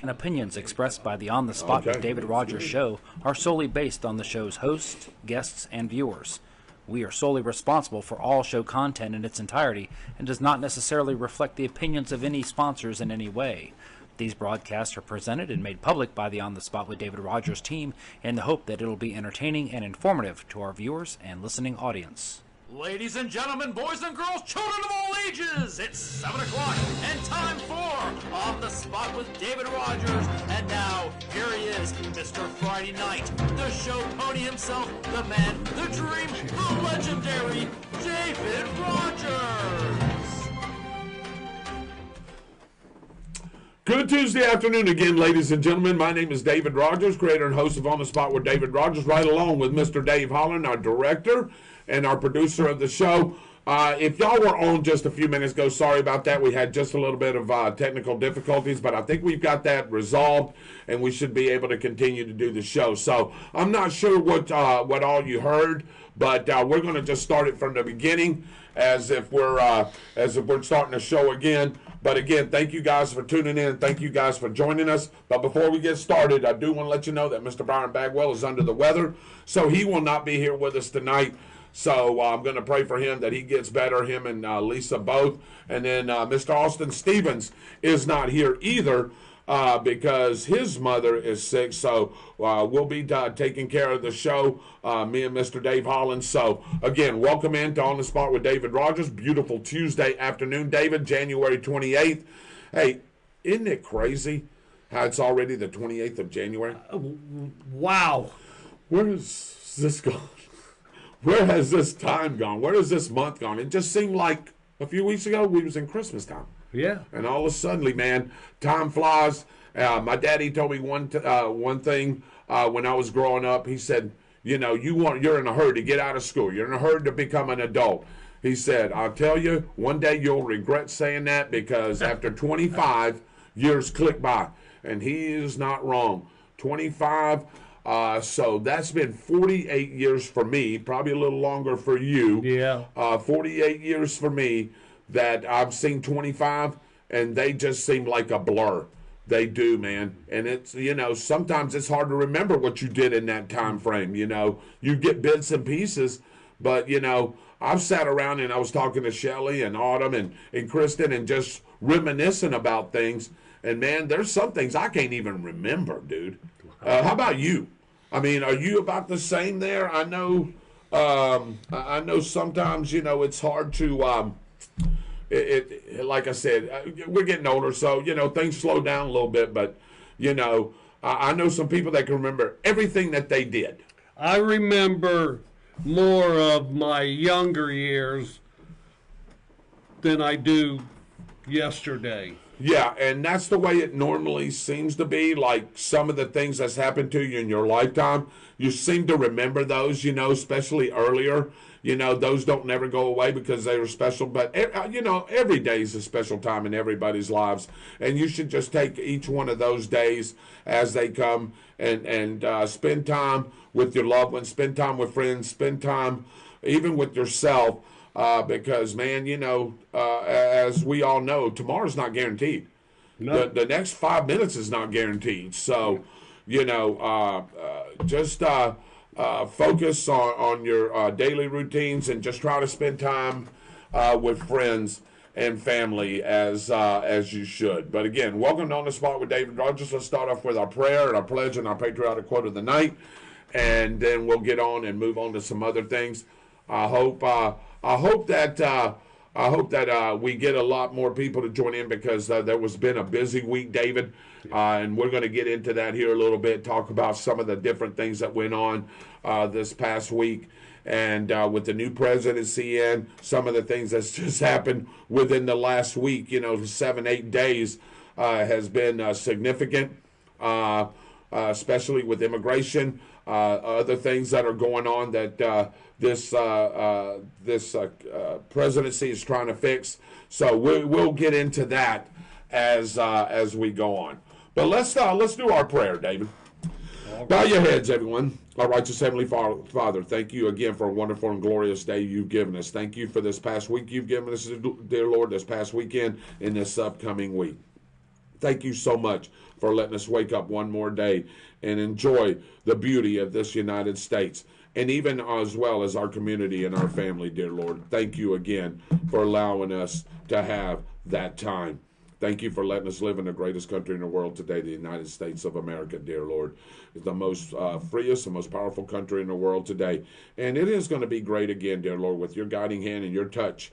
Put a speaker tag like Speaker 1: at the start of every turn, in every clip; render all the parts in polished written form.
Speaker 1: And opinions expressed by the On the Spot with David Rodgers show are solely based on the show's hosts, guests, and viewers. We are solely responsible for all show content in its entirety and does not necessarily reflect the opinions of any sponsors in any way. These broadcasts are presented and made public by the On the Spot with David Rodgers team in the hope that it will be entertaining and informative to our viewers and listening audience.
Speaker 2: Ladies and gentlemen, boys and girls, children of all ages, it's 7 o'clock and time for On the Spot with David Rodgers. And now, here he is, Mr. Friday Night, the show pony himself, the man, the dream, the legendary David Rodgers.
Speaker 3: Good Tuesday afternoon again, ladies and gentlemen. My name is David Rodgers, creator and host of On the Spot with David Rodgers, right along with Mr. Dave Holland, our director and our producer of the show. If y'all were on just a few minutes ago, sorry about that. We had just a little bit of technical difficulties, but I think we've got that resolved, and we should be able to continue to do the show. So I'm not sure what all you heard, but we're going to just start it from the beginning, as if we're starting the show again. But again, thank you guys for tuning in. Thank you guys for joining us. But before we get started, I do want to let you know that Mr. Byron Bagwell is under the weather, so he will not be here with us tonight. So I'm going to pray for him that he gets better, him and Lisa both. And then Mr. Austin Stevens is not here either because his mother is sick. So we'll be taking care of the show, me and Mr. Dave Holland. So, again, welcome in to On the Spot with David Rodgers. Beautiful Tuesday afternoon, David, January 28th. Hey, isn't it crazy how it's already the 28th of January?
Speaker 4: Wow.
Speaker 3: Where is this gone? Where has this time gone? Where has this month gone? It just seemed like a few weeks ago we was in Christmas time.
Speaker 4: Yeah.
Speaker 3: And all of a sudden, man, time flies. My daddy told me one thing when I was growing up. He said, you're in a hurry to get out of school. You're in a hurry to become an adult. He said, I'll tell you, one day you'll regret saying that because after 25 years click by. And he is not wrong. 25. So that's been 48 years for me, probably a little longer for you.
Speaker 4: Yeah.
Speaker 3: 48 years for me that I've seen 25, and they just seem like a blur. They do, man. And it's, sometimes it's hard to remember what you did in that time frame. You get bits and pieces, but, I've sat around and I was talking to Shelly and Autumn and Kristen and just reminiscing about things. And, man, there's some things I can't even remember, dude. How about you? I mean, are you about the same there? I know sometimes, it's hard to, like I said, we're getting older, so, things slow down a little bit. But, I know some people that can remember everything that they did.
Speaker 4: I remember more of my younger years than I do yesterday.
Speaker 3: Yeah, and that's the way it normally seems to be. Like some of the things that's happened to you in your lifetime, you seem to remember those, especially earlier. Those don't never go away because they were special. But, every day is a special time in everybody's lives. And you should just take each one of those days as they come and spend time with your loved ones, spend time with friends, spend time even with yourself. Because, man, as we all know, tomorrow's not guaranteed.
Speaker 4: No.
Speaker 3: The next 5 minutes is not guaranteed. So, just focus on your daily routines and just try to spend time with friends and family as you should. But, again, welcome to On the Spot with David Rodgers. Let's start off with our prayer and our pledge and our patriotic quote of the night. And then we'll get on and move on to some other things. I hope that we get a lot more people to join in because there was been a busy week, David, and we're going to get into that here a little bit, talk about some of the different things that went on this past week, and with the new presidency in, some of the things that's just happened within the last week, 7-8 days has been significant, especially with immigration, other things that are going on that this presidency is trying to fix. So we'll get into that as we go on. But let's do our prayer, David. Bow your heads, everyone. Our righteous Heavenly Father, thank you again for a wonderful and glorious day you've given us. Thank you for this past week you've given us, dear Lord, this past weekend and this upcoming week. Thank you so much for letting us wake up one more day and enjoy the beauty of this United States, and even as well as our community and our family, dear Lord. Thank you again for allowing us to have that time. Thank you for letting us live in the greatest country in the world today, the United States of America, dear Lord. It's the most freest and most powerful country in the world today. And it is going to be great again, dear Lord, with your guiding hand and your touch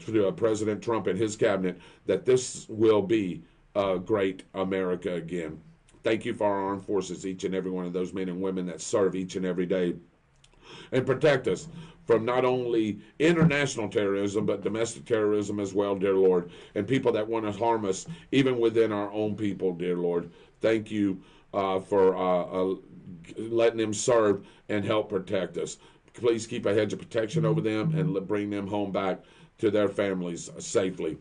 Speaker 3: to President Trump and his cabinet, that this will be a great America again. Thank you for our armed forces, each and every one of those men and women that serve each and every day and protect us from not only international terrorism, but domestic terrorism as well, dear Lord, and people that want to harm us, even within our own people, dear Lord. Thank you for letting them serve and help protect us. Please keep a hedge of protection over them and bring them home back to their families safely.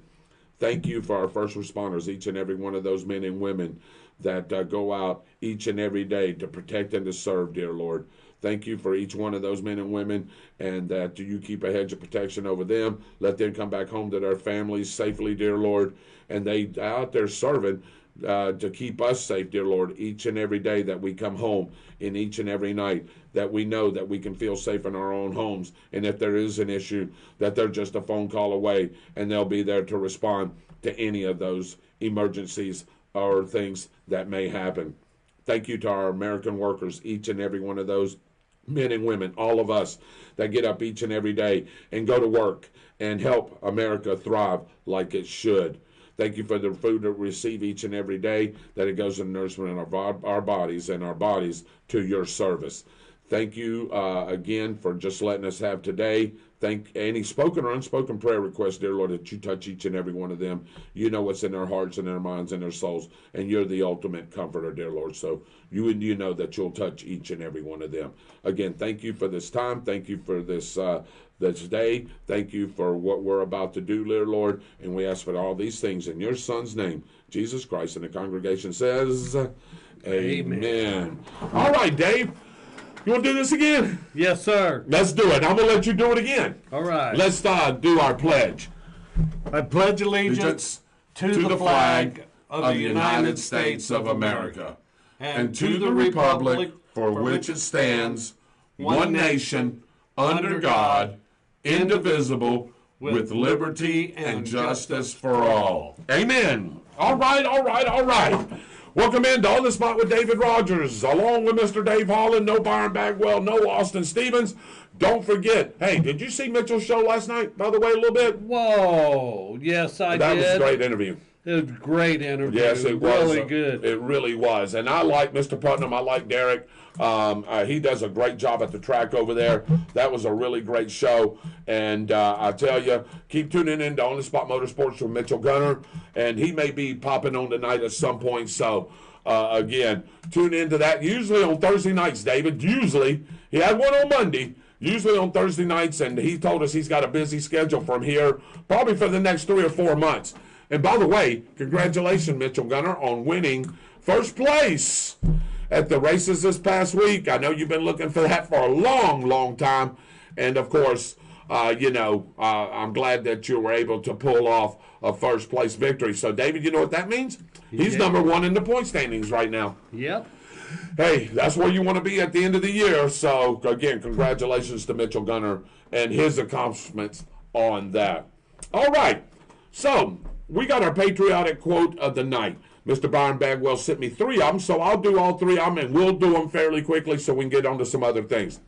Speaker 3: Thank you for our first responders, each and every one of those men and women that go out each and every day to protect and to serve, dear Lord. Thank you for each one of those men and women, and that you keep a hedge of protection over them. Let them come back home to their families safely, dear Lord. And they out there serving to keep us safe, dear Lord, each and every day that we come home, and each and every night that we know that we can feel safe in our own homes. And if there is an issue, that they're just a phone call away, and they'll be there to respond to any of those emergencies or things that may happen. Thank you to our American workers, each and every one of those men and women, all of us that get up each and every day and go to work and help America thrive like it should. Thank you for the food that we receive each and every day, that it goes in nourishment of our bodies and our bodies to your service. Thank you again for just letting us have today. Thank any spoken or unspoken prayer requests, dear Lord, that you touch each and every one of them. You know what's in their hearts and their minds and their souls, and you're the ultimate comforter, dear Lord. So you know that you'll touch each and every one of them. Again, thank you for this time. Thank you for this day. Thank you for what we're about to do, dear Lord. And we ask for all these things in your Son's name, Jesus Christ. And the congregation says, Amen. All right, Dave. You want to do this again?
Speaker 4: Yes, sir.
Speaker 3: Let's do it. I'm going to let you do it again.
Speaker 4: All right.
Speaker 3: Let's do our pledge.
Speaker 4: I pledge allegiance to the flag of the United States of America
Speaker 3: and to the republic for which it stands, one nation, under God, indivisible, with liberty and justice for all. Amen. All right, all right, all right. Welcome into On the Spot with David Rodgers, along with Mr. Dave Holland, no Byron Bagwell, no Austin Stevens. Don't forget, hey, did you see Mitchell's show last night, by the way, a little bit?
Speaker 4: Whoa, yes, I did.
Speaker 3: That was a great interview.
Speaker 4: It was a great interview.
Speaker 3: Yes, it was.
Speaker 4: Really good.
Speaker 3: It really was. And I like Mr. Putnam. I like Derek. He does a great job at the track over there. That was a really great show. And I tell you, keep tuning in to On the Spot Motorsports with Mitchell Gunner. And he may be popping on tonight at some point. So, again, tune into that. Usually on Thursday nights, David. Usually. He had one on Monday. Usually on Thursday nights. And he told us he's got a busy schedule from here, probably for the next 3 or 4 months. And by the way, congratulations, Mitchell Gunner, on winning first place at the races this past week. I know you've been looking for that for a long, long time. And, of course, I'm glad that you were able to pull off a first place victory. So, David, you know what that means? He's number one in the point standings right now.
Speaker 4: Yep.
Speaker 3: Hey, that's where you want to be at the end of the year. So, again, congratulations to Mitchell Gunner and his accomplishments on that. All right. So, we got our patriotic quote of the night. Mr. Byron Bagwell sent me 3 of them, so I'll do all 3 of them, and we'll do them fairly quickly so we can get on to some other things.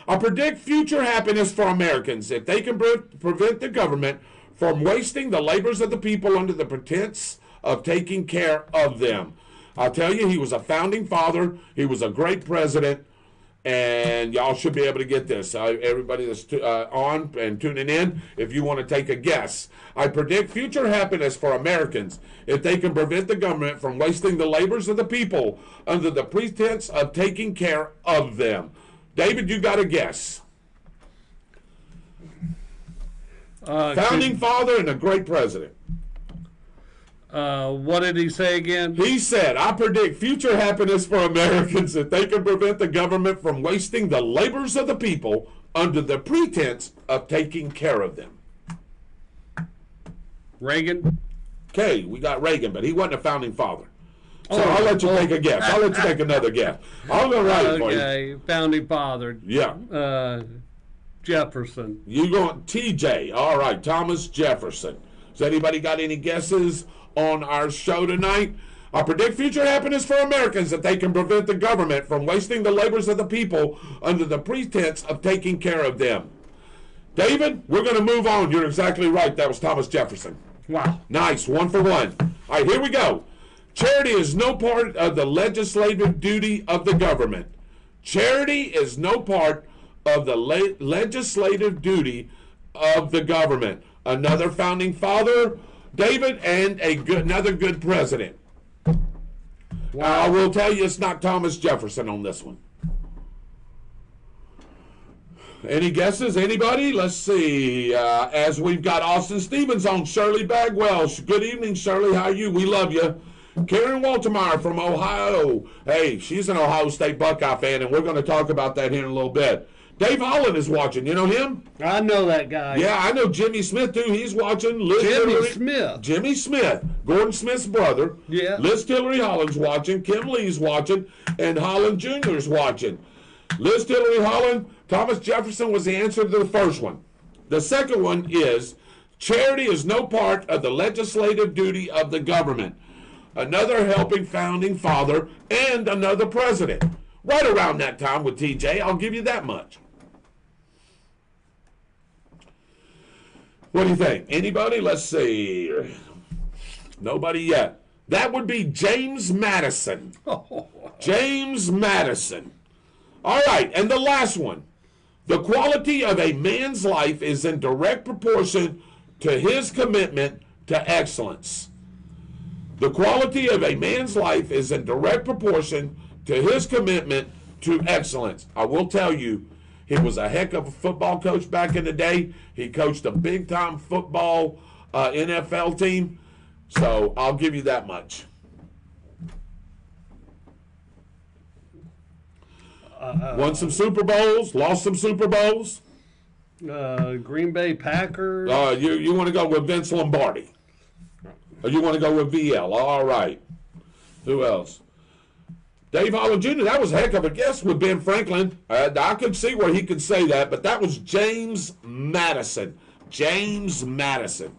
Speaker 3: I predict future happiness for Americans if they can prevent the government from wasting the labors of the people under the pretense of taking care of them. I'll tell you, he was a founding father. He was a great president. And y'all should be able to get this. Everybody that's on and tuning in, if you want to take a guess. I predict future happiness for Americans if they can prevent the government from wasting the labors of the people under the pretense of taking care of them. David, you got a guess. Founding father and a great president.
Speaker 4: What did he say again?
Speaker 3: He said, I predict future happiness for Americans if they can prevent the government from wasting the labors of the people under the pretense of taking care of them.
Speaker 4: Reagan?
Speaker 3: K. We got Reagan, but he wasn't a founding father. So I'll let you take a guess. I'll let you take another guess. I'll go right for you.
Speaker 5: Okay, founding father.
Speaker 3: Yeah.
Speaker 5: Jefferson.
Speaker 3: You going TJ. All right, Thomas Jefferson. Has anybody got any guesses on our show tonight? I predict future happiness for Americans if they can prevent the government from wasting the labors of the people under the pretense of taking care of them. David, we're going to move on. You're exactly right. That was Thomas Jefferson.
Speaker 5: Wow.
Speaker 3: Nice. 1 for 1. All right, here we go. Charity is no part of the legislative duty of the government. Charity is no part of the legislative duty of the government. Another founding father, David, and another good president. Wow. I will tell you it's not Thomas Jefferson on this one. Any guesses? Anybody? Let's see. As we've got Austin Stevens on, Shirley Bagwell. Good evening, Shirley. How are you? We love you. Karen Waltermeyer from Ohio. Hey, she's an Ohio State Buckeye fan, and we're going to talk about that here in a little bit. Dave Holland is watching. You know him?
Speaker 5: I know that guy.
Speaker 3: Yeah, I know Jimmy Smith, too. He's watching. Jimmy Smith. Gordon Smith's brother.
Speaker 5: Yeah.
Speaker 3: Liz Tillery Holland's watching. Kim Lee's watching. And Holland Jr. is watching. Liz Tillery Holland, Thomas Jefferson was the answer to the first one. The second one is, charity is no part of the legislative duty of the government. Another helping founding father and another president. Right around that time with TJ, I'll give you that much. What do you think? Anybody? Let's see. Nobody yet. That would be James Madison. James Madison. All right, and the last one. The quality of a man's life is in direct proportion to his commitment to excellence. The quality of a man's life is in direct proportion to his commitment to excellence. I will tell you, he was a heck of a football coach back in the day. He coached a big-time football NFL team, so I'll give you that much. Won some Super Bowls, lost some Super Bowls.
Speaker 5: Green Bay Packers.
Speaker 3: You want to go with Vince Lombardi? Or you want to go with VL? All right. Who else? Dave Holland Jr., that was a heck of a guess with Ben Franklin. I could see where he could say that, but that was James Madison. James Madison.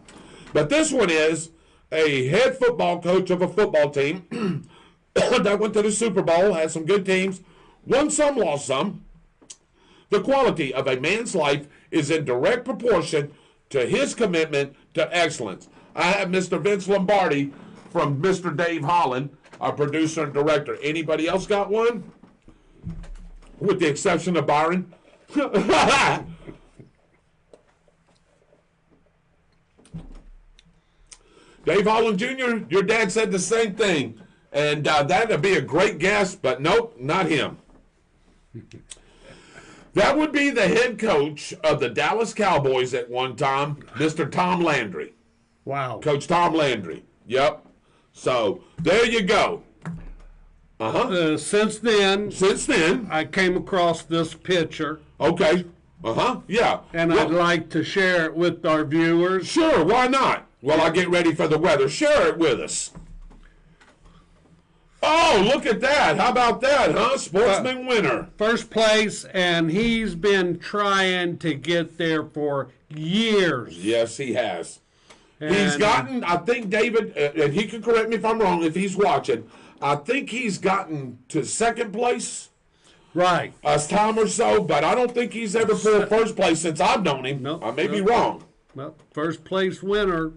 Speaker 3: But this one is a head football coach of a football team that went to the Super Bowl, had some good teams, won some, lost some. The quality of a man's life is in direct proportion to his commitment to excellence. I have Mr. Vince Lombardi from Mr. Dave Holland, our producer and director. Anybody else got one? With the exception of Byron. Dave Holland Jr., your dad said the same thing. And that would be a great guess, but nope, not him. That would be the head coach of the Dallas Cowboys at one time, Mr. Tom Landry.
Speaker 5: Wow.
Speaker 3: Coach Tom Landry. Yep. So, there you go.
Speaker 5: Since then, I came across this picture.
Speaker 3: Okay. Yeah.
Speaker 5: And I'd like to share it with our viewers.
Speaker 3: Sure, why not? While I get ready for the weather. Share it with us. Oh, look at that. How about that, huh? Sportsman winner.
Speaker 5: First place, and he's been trying to get there for years.
Speaker 3: Yes, he has. And he's gotten, I think, David, and he can correct me if I'm wrong, if he's watching, I think he's gotten to second place.
Speaker 5: Right.
Speaker 3: A time or so, but I don't think he's ever pulled first place since I've known him.
Speaker 5: Nope,
Speaker 3: I may be wrong.
Speaker 5: Well, first place winner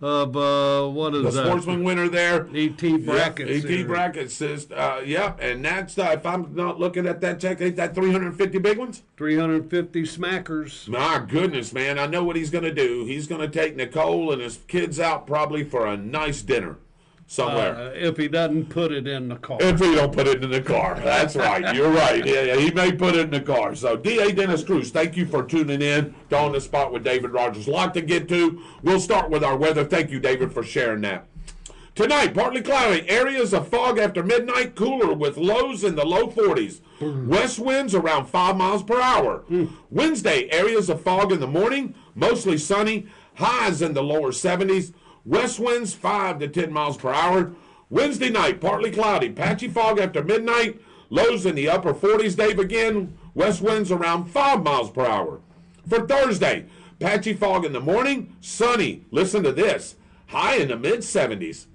Speaker 5: of, what is that?
Speaker 3: The sportsman winner there.
Speaker 5: ET Brackets.
Speaker 3: ET Brackets says, yep, and that's, if I'm not looking at that check, ain't that 350 big ones?
Speaker 5: 350 smackers.
Speaker 3: My goodness, man, I know what he's going to do. He's going to take Nicole and his kids out probably for a nice dinner somewhere.
Speaker 5: If he doesn't put it in the car.
Speaker 3: If he don't put it in the car. That's right. You're right. Yeah, he may put it in the car. So, D.A. Dennis Cruz, thank you for tuning in to On the Spot with David Rodgers. A lot to get to. We'll start with our weather. Thank you, David, for sharing that. Tonight, partly cloudy. Areas of fog after midnight. Cooler with lows in the low 40s. West winds around 5 miles per hour. Wednesday, areas of fog in the morning. Mostly sunny. Highs in the lower 70s. West winds 5 to 10 miles per hour. Wednesday night, partly cloudy, patchy fog after midnight. Lows in the upper 40s, Dave, again. West winds around 5 miles per hour. For Thursday, patchy fog in the morning, sunny. Listen to this. High in the mid-70s.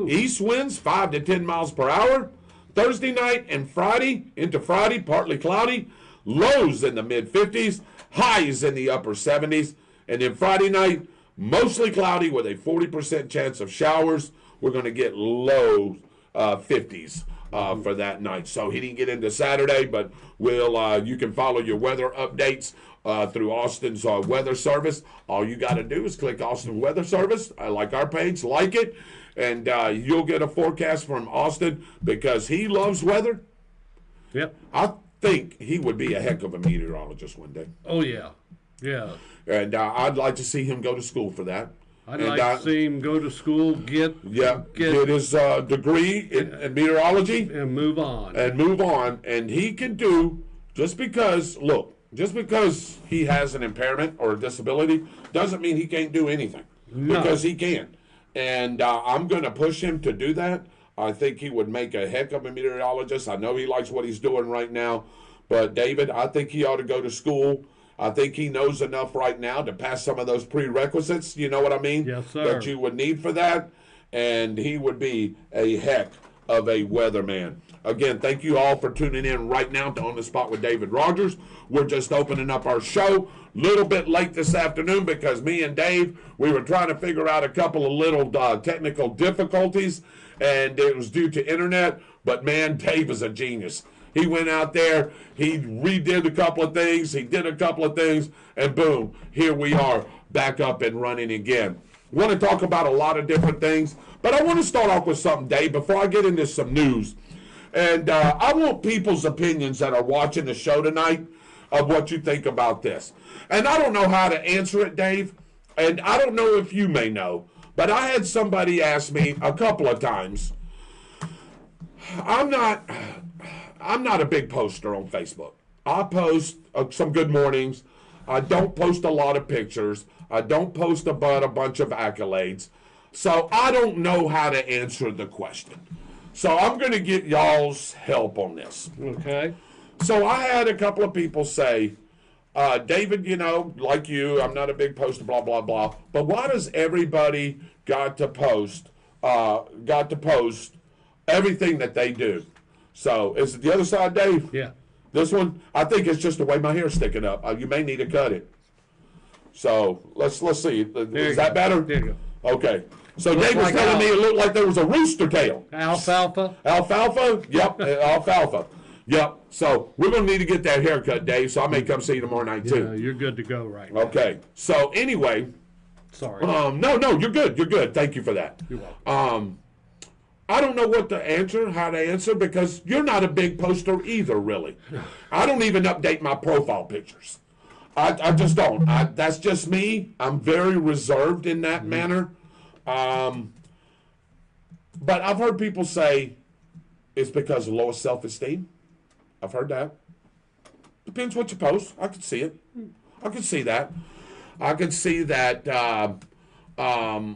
Speaker 3: East winds 5 to 10 miles per hour. Thursday night and Friday into Friday, partly cloudy. Lows in the mid-50s. Highs in the upper 70s. And then Friday night, mostly cloudy with a 40% chance of showers. We're going to get low 50s for that night. So he didn't get into Saturday, but you can follow your weather updates through Austin's weather service. All you got to do is click Austin Weather Service. I like our page, like it, and you'll get a forecast from Austin because he loves weather.
Speaker 5: Yep.
Speaker 3: I think he would be a heck of a meteorologist one day.
Speaker 5: Oh, yeah. Yeah.
Speaker 3: And I'd like to see him go to school for that.
Speaker 5: I'd like to see him go to school, get
Speaker 3: his degree in meteorology.
Speaker 5: And move on.
Speaker 3: And he can do, just because he has an impairment or a disability, doesn't mean he can't do anything. No. Because he can. And I'm going to push him to do that. I think he would make a heck of a meteorologist. I know he likes what he's doing right now. But, David, I think he ought to go to school. I think he knows enough right now to pass some of those prerequisites, you know what I mean?
Speaker 5: Yes, sir.
Speaker 3: That you would need for that, and he would be a heck of a weatherman. Again, thank you all for tuning in right now to On the Spot with David Rodgers. We're just opening up our show. Little bit late this afternoon because me and Dave, we were trying to figure out a couple of little technical difficulties, and it was due to internet, but man, Dave is a genius. He went out there, he redid a couple of things, he did a couple of things, and boom, here we are back up and running again. I want to talk about a lot of different things, but I want to start off with something, Dave, before I get into some news. And I want people's opinions that are watching the show tonight of what you think about this. And I don't know how to answer it, Dave, and I don't know if you may know, but I had somebody ask me a couple of times, I'm not a big poster on Facebook. I post some good mornings. I don't post a lot of pictures. I don't post about a bunch of accolades. So I don't know how to answer the question. So I'm going to get y'all's help on this.
Speaker 5: Okay.
Speaker 3: So I had a couple of people say, David, like you, I'm not a big poster, blah, blah, blah. But why does everybody got to post everything that they do? So, is it the other side, Dave?
Speaker 5: Yeah.
Speaker 3: This one, I think it's just the way my hair's sticking up. You may need to cut it. So, let's see. Is that better?
Speaker 5: There you go.
Speaker 3: Okay. So, Dave was telling me it looked like there was a rooster tail.
Speaker 5: Alfalfa?
Speaker 3: Alfalfa? Yep, alfalfa. Yep. So, we're going to need to get that haircut, Dave, so I may come see you tomorrow night, too.
Speaker 5: Yeah, you're good to go right now.
Speaker 3: Okay. So, anyway.
Speaker 5: Sorry.
Speaker 3: No, you're good. You're good. Thank you for that.
Speaker 5: You're welcome.
Speaker 3: I don't know how to answer, because you're not a big poster either, really. I don't even update my profile pictures. I just don't. That's just me. I'm very reserved in that manner. But I've heard people say it's because of low self-esteem. I've heard that. Depends what you post. I could see it. I could see that. I could see that. I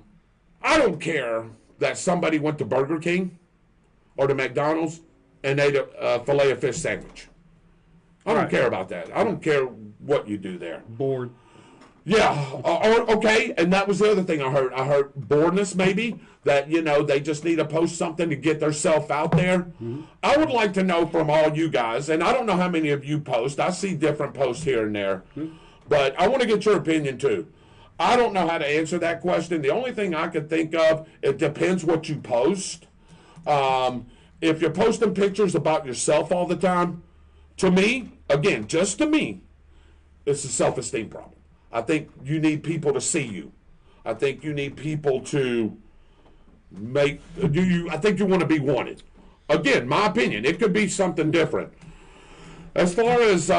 Speaker 3: don't care that somebody went to Burger King or to McDonald's and ate a filet of fish sandwich. I don't care about that. I don't care what you do there.
Speaker 5: Bored.
Speaker 3: Yeah. Okay. And that was the other thing I heard. I heard boredness, maybe, that, they just need to post something to get themselves out there. Mm-hmm. I would like to know from all you guys, and I don't know how many of you post. I see different posts here and there. Mm-hmm. But I want to get your opinion, too. I don't know how to answer that question. The only thing I could think of, it depends what you post. If you're posting pictures about yourself all the time, to me, again, just to me, it's a self-esteem problem. I think you need people to see you. I think you need people to I think you want to be wanted. Again, my opinion, it could be something different. As far as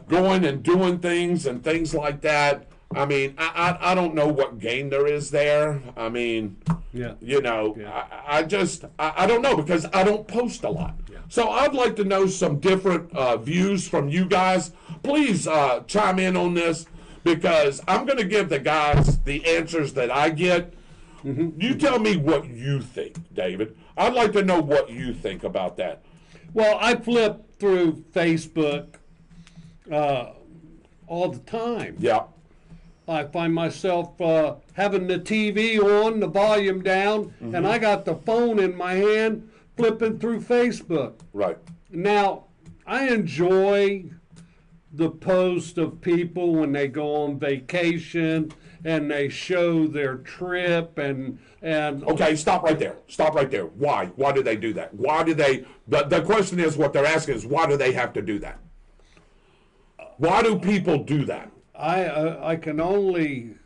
Speaker 3: going and doing things and things like that, I mean, I don't know what gain there is there. I mean,
Speaker 5: yeah.
Speaker 3: I don't know, because I don't post a lot. Yeah. So I'd like to know some different views from you guys. Please chime in on this, because I'm going to give the guys the answers that I get You tell me what you think, David. I'd like to know what you think about that.
Speaker 5: Well, I flip through Facebook all the time.
Speaker 3: Yeah.
Speaker 5: I find myself having the TV on, the volume down, and I got the phone in my hand flipping through Facebook.
Speaker 3: Right.
Speaker 5: Now, I enjoy the post of people when they go on vacation and they show their trip and
Speaker 3: Okay, stop right there. Stop right there. Why? Why do they do that? Why do they? The question is, what they're asking is, why do they have to do that? Why do people do that?
Speaker 5: I can only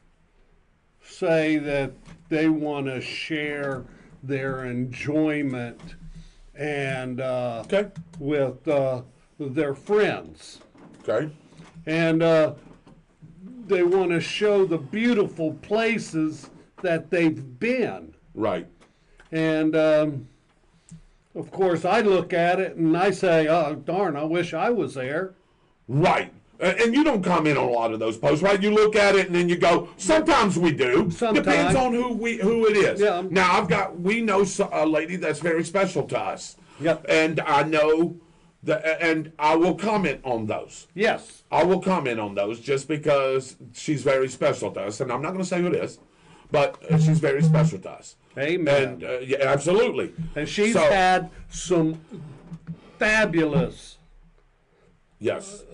Speaker 5: say that they want to share their enjoyment and
Speaker 3: Okay.
Speaker 5: with their friends,
Speaker 3: Okay.
Speaker 5: and they want to show the beautiful places that they've been.
Speaker 3: Right.
Speaker 5: And of course, I look at it and I say, "Oh darn! I wish I was there."
Speaker 3: Right. And you don't comment on a lot of those posts, right? You look at it and then you go, sometimes we do.
Speaker 5: Sometimes.
Speaker 3: Depends on who it is.
Speaker 5: Yeah.
Speaker 3: Now, we know a lady that's very special to us.
Speaker 5: Yep.
Speaker 3: And I know and I will comment on those.
Speaker 5: Yes.
Speaker 3: I will comment on those just because she's very special to us. And I'm not going to say who it is, but she's very special to us.
Speaker 5: Amen.
Speaker 3: And yeah, absolutely.
Speaker 5: And she's
Speaker 3: So-
Speaker 5: had some fabulous
Speaker 3: Yes.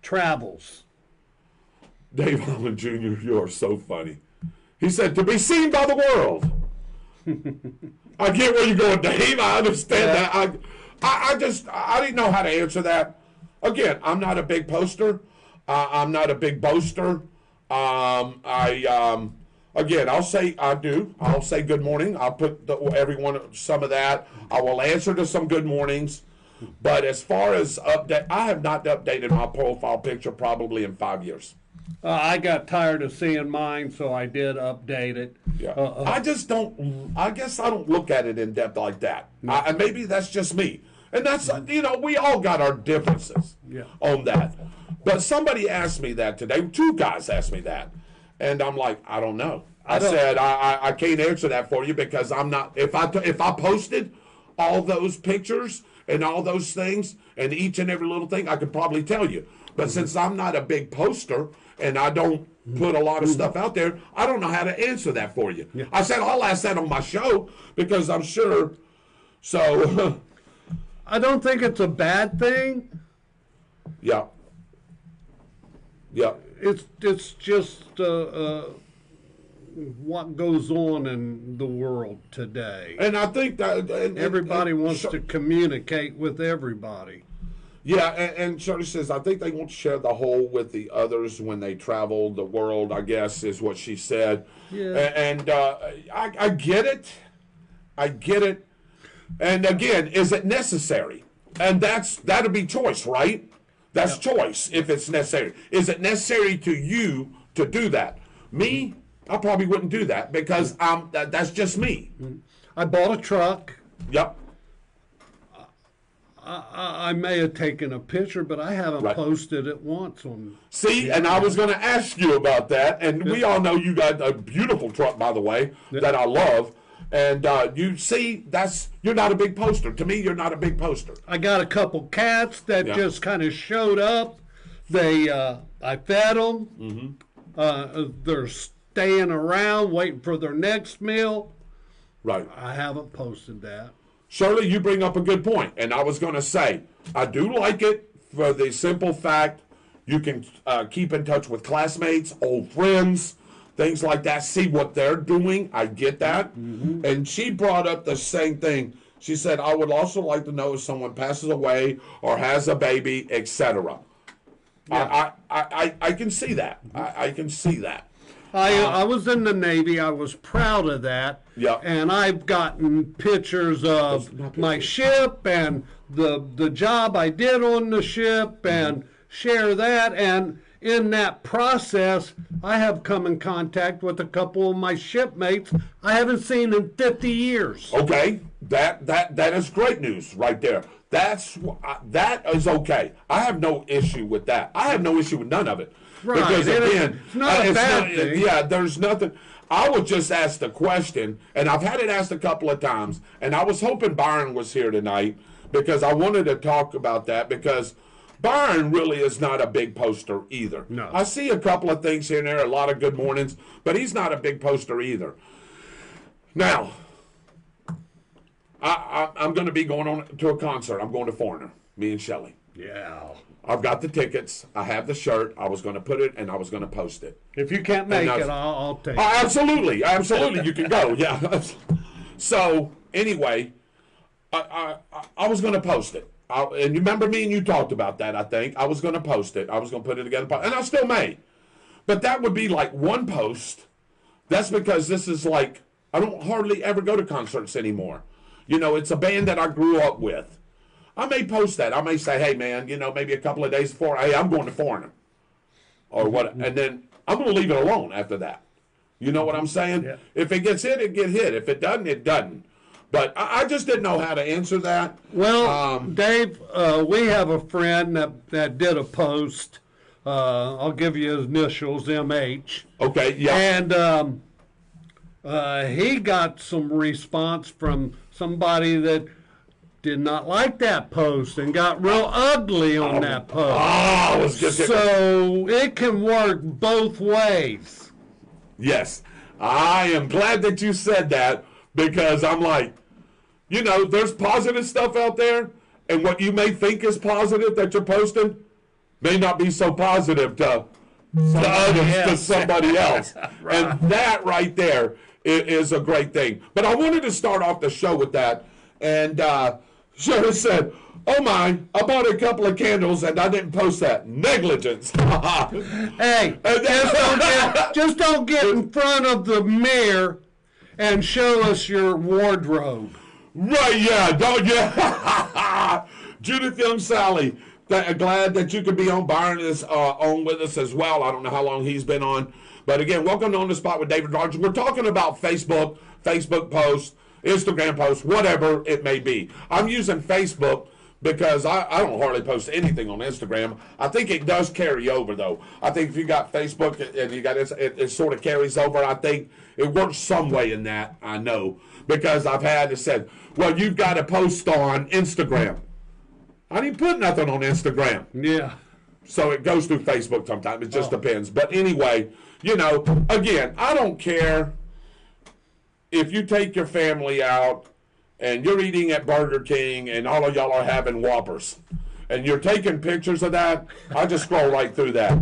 Speaker 5: travels.
Speaker 3: Dave Holland Jr., you are so funny. He said, to be seen by the world. I get where you're going, Dave. I understand that. I didn't know how to answer that. Again, I'm not a big poster. I'm not a big boaster. Again, I'll say I do. I'll say good morning. I'll put everyone some of that. I will answer to some good mornings. But as far as update, I have not updated my profile picture probably in 5 years.
Speaker 5: I got tired of seeing mine, so I did update it.
Speaker 3: Yeah. I just don't. I guess I don't look at it in depth like that. And maybe that's just me. And that's we all got our differences on that. But somebody asked me that today. 2 guys asked me that, and I'm like, I don't know. I said I can't answer that for you because I'm not. If I posted all those pictures and all those things and each and every little thing, I could probably tell you. But since I'm not a big poster and I don't put a lot of stuff out there, I don't know how to answer that for you. Yeah. I said I'll ask that on my show because I'm sure. So
Speaker 5: I don't think it's a bad thing.
Speaker 3: Yeah. Yeah.
Speaker 5: It's just what goes on in the world today.
Speaker 3: And I think that
Speaker 5: everybody wants to communicate with everybody.
Speaker 3: Yeah, and Shirley says, I think they want to share the whole with the others when they travel the world, I guess, is what she said.
Speaker 5: Yeah.
Speaker 3: And I get it. I get it. And again, is it necessary? And that'll be choice, right? That's choice if it's necessary. Is it necessary to you to do that? Me, I probably wouldn't do that because that's just me.
Speaker 5: I bought a truck.
Speaker 3: Yep.
Speaker 5: I may have taken a picture, but I haven't posted it once on.
Speaker 3: See, and I was going to ask you about that, and we all know you got a beautiful truck, by the way, that I love. And you see, you're not a big poster. To me, you're not a big poster.
Speaker 5: I got a couple cats that just kind of showed up. I fed them. They're staying around, waiting for their next meal.
Speaker 3: Right.
Speaker 5: I haven't posted that.
Speaker 3: Shirley, you bring up a good point, and I was going to say, I do like it for the simple fact you can keep in touch with classmates, old friends, things like that, see what they're doing. I get that. Mm-hmm. And she brought up the same thing. She said, I would also like to know if someone passes away or has a baby, etc. Yeah. I can see that. I can see that.
Speaker 5: I was in the Navy. I was proud of that.
Speaker 3: Yeah.
Speaker 5: And I've gotten pictures of my ship and the job I did on the ship and share that. And in that process, I have come in contact with a couple of my shipmates I haven't seen in 50 years.
Speaker 3: Okay. That is great news right there. That is okay. I have no issue with that. I have no issue with none of it.
Speaker 5: Right.
Speaker 3: Because again,
Speaker 5: it's not a bad thing.
Speaker 3: Yeah, there's nothing. I would just ask the question, and I've had it asked a couple of times, and I was hoping Byron was here tonight because I wanted to talk about that because Byron really is not a big poster either.
Speaker 5: No.
Speaker 3: I see a couple of things here and there, a lot of good mornings, but he's not a big poster either. Now, I'm going to be going on to a concert. I'm going to Foreigner, me and Shelly.
Speaker 5: Yeah.
Speaker 3: I've got the tickets. I have the shirt. I was going to put it, and I was going to post it.
Speaker 5: If you can't make it, I'll take it.
Speaker 3: Absolutely. Absolutely. You can go. Yeah. So, anyway, I was going to post it. And you remember me and you talked about that, I think. I was going to post it. I was going to put it together. And I still may. But that would be like one post. That's because this is like, I don't hardly ever go to concerts anymore. You know, it's a band that I grew up with. I may post that. I may say, hey, man, you know, maybe a couple of days before, hey, I'm going to Foreigner. Or what? And then I'm going to leave it alone after that. You know what I'm saying?
Speaker 5: Yeah.
Speaker 3: If it gets hit, it gets hit. If it doesn't, it doesn't. But I just didn't know how to answer that.
Speaker 5: Well, Dave, we have a friend that did a post. I'll give you his initials, MH.
Speaker 3: Okay, yeah.
Speaker 5: And he got some response from somebody that did not like that post and got real ugly on that post.
Speaker 3: I was just
Speaker 5: So it can work both ways.
Speaker 3: Yes. I am glad that you said that because I'm like, you know, there's positive stuff out there, and what you may think is positive that you're posting may not be so positive to others, to somebody else. Right. And that right there is a great thing. But I wanted to start off the show with that. And Sherry said, oh my, I bought a couple of candles and I didn't post that. Negligence.
Speaker 5: Hey, just don't get in front of the mirror and show us your wardrobe.
Speaker 3: Right, yeah. Don't, yeah. Judith Young Sally, glad that you could be on. Byron is on with us as well. I don't know how long he's been on. But again, welcome to On the Spot with David Rodgers. We're talking about Facebook posts, Instagram posts, whatever it may be. I'm using Facebook because I don't hardly post anything on Instagram. I think it does carry over, though. I think if you got Facebook and you got it sort of carries over. I think it works some way in that, I know. Because I've had it said, well, you've got to post on Instagram. I didn't put nothing on Instagram.
Speaker 5: Yeah.
Speaker 3: So it goes through Facebook sometimes. It just depends. But anyway, you know, again, I don't care if you take your family out and you're eating at Burger King and all of y'all are having Whoppers and you're taking pictures of that. I just scroll right through that.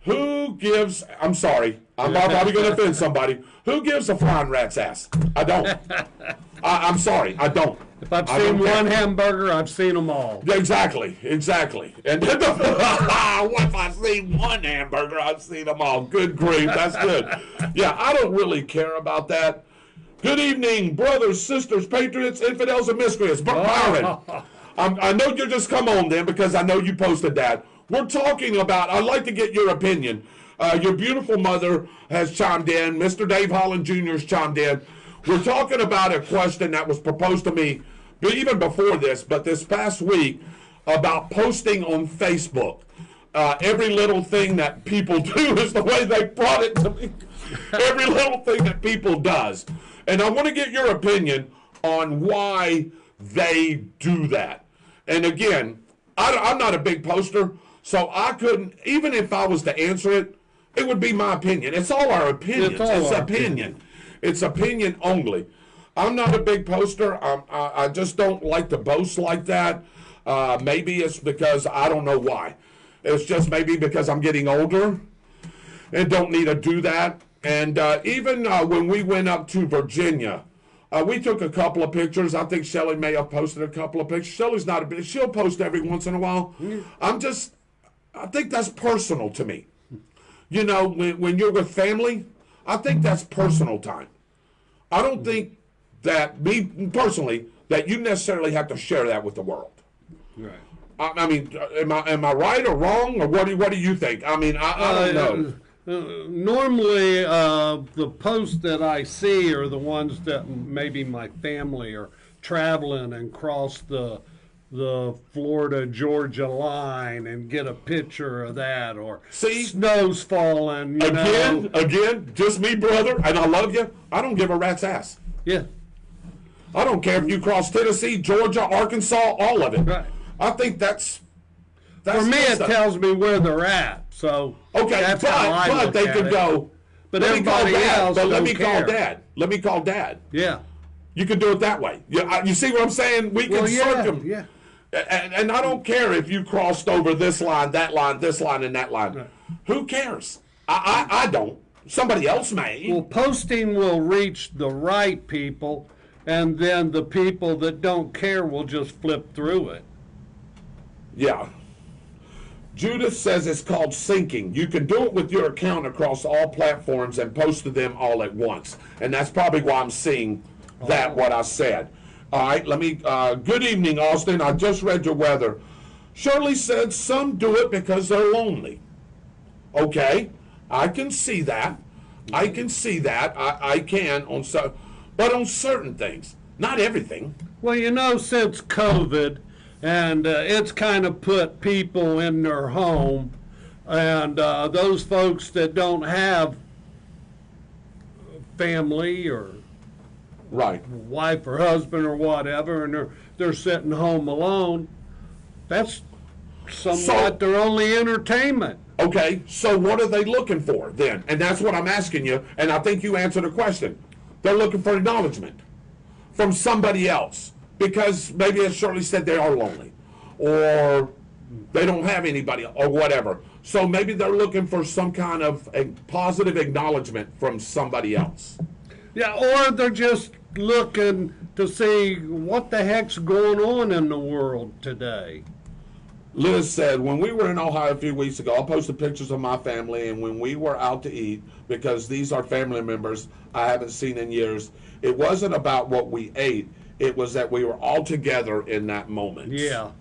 Speaker 3: Who gives, I'm sorry, I'm probably going to offend somebody. Who gives a flying rat's ass? I don't. I'm sorry, I don't.
Speaker 5: If I've seen one hamburger, I've seen them all.
Speaker 3: Exactly. And what if I see one hamburger, I've seen them all. Good grief, that's good. Yeah, I don't really care about that. Good evening, brothers, sisters, patriots, infidels, and miscreants. Byron, I know you're just come on then because I know you posted that. We're talking about, I'd like to get your opinion. Your beautiful mother has chimed in. Mr. Dave Holland Jr. has chimed in. We're talking about a question that was proposed to me even before this, but this past week, about posting on Facebook. Every little thing that people do is the way they brought it to me. Every little thing that people does. And I want to get your opinion on why they do that. And again, I'm not a big poster, so I couldn't, even if I was to answer it, it would be my opinion. It's all our opinions. It's opinion. It's opinion only. I'm not a big poster. I just don't like to boast like that. Maybe it's because I don't know why. It's just maybe because I'm getting older and don't need to do that. And even when we went up to Virginia, we took a couple of pictures. I think Shelly may have posted a couple of pictures. Shelly's not a big, she'll post every once in a while. I think that's personal to me. You know, when you're with family, I think that's personal time. I don't think that, me personally, that you necessarily have to share that with the world.
Speaker 5: Right.
Speaker 3: I mean, am I right or wrong, or what do you think? I mean, I don't know.
Speaker 5: Normally, the posts that I see are the ones that maybe my family are traveling and cross the the Florida-Georgia line and get a picture of that, or
Speaker 3: See?
Speaker 5: snow's falling, you know.
Speaker 3: Again, just me, brother, and I love you. I don't give a rat's ass.
Speaker 5: Yeah.
Speaker 3: I don't care if you cross Tennessee, Georgia, Arkansas, all of it.
Speaker 5: Right.
Speaker 3: I think that's
Speaker 5: For me, it
Speaker 3: stuff.
Speaker 5: tells me where they're at. So
Speaker 3: Okay,
Speaker 5: that's how I
Speaker 3: but
Speaker 5: look
Speaker 3: they
Speaker 5: at
Speaker 3: could
Speaker 5: it.
Speaker 3: go.
Speaker 5: But
Speaker 3: let me call
Speaker 5: everybody
Speaker 3: Dad.
Speaker 5: else
Speaker 3: But let
Speaker 5: don't
Speaker 3: me
Speaker 5: care.
Speaker 3: call Dad. Let me call Dad.
Speaker 5: Yeah.
Speaker 3: You can do it that way. You see what I'm saying? We can
Speaker 5: Well, yeah,
Speaker 3: circum.
Speaker 5: yeah.
Speaker 3: And I don't care if you crossed over this line, this line, and that line.
Speaker 5: Right.
Speaker 3: Who cares? I don't. Somebody else may.
Speaker 5: Well, posting will reach the right people, and then the people that don't care will just flip through it.
Speaker 3: Yeah. Judith says it's called syncing. You can do it with your account across all platforms and post to them all at once. And that's probably why I'm seeing that, what I said. All right, let me, good evening, Austin. I just read your weather. Shirley said some do it because they're lonely. Okay, I can see that. I can see that. I can on so, but on certain things, not everything.
Speaker 5: Well, you know, since COVID, and it's kind of put people in their home, and those folks that don't have family or
Speaker 3: Right.
Speaker 5: wife or husband or whatever, and they're sitting home alone, that's somewhat their only entertainment.
Speaker 3: Okay, so what are they looking for then? And that's what I'm asking you, and I think you answered the question. They're looking for acknowledgement from somebody else because maybe, as Shirley said, they are lonely or they don't have anybody or whatever. So maybe they're looking for some kind of a positive acknowledgement from somebody else.
Speaker 5: Yeah, or they're just looking to see what the heck's going on in the world today.
Speaker 3: Liz said, when we were in Ohio a few weeks ago, I posted pictures of my family, and when we were out to eat, because these are family members I haven't seen in years, it wasn't about what we ate, it was that we were all together in that moment.
Speaker 5: Yeah.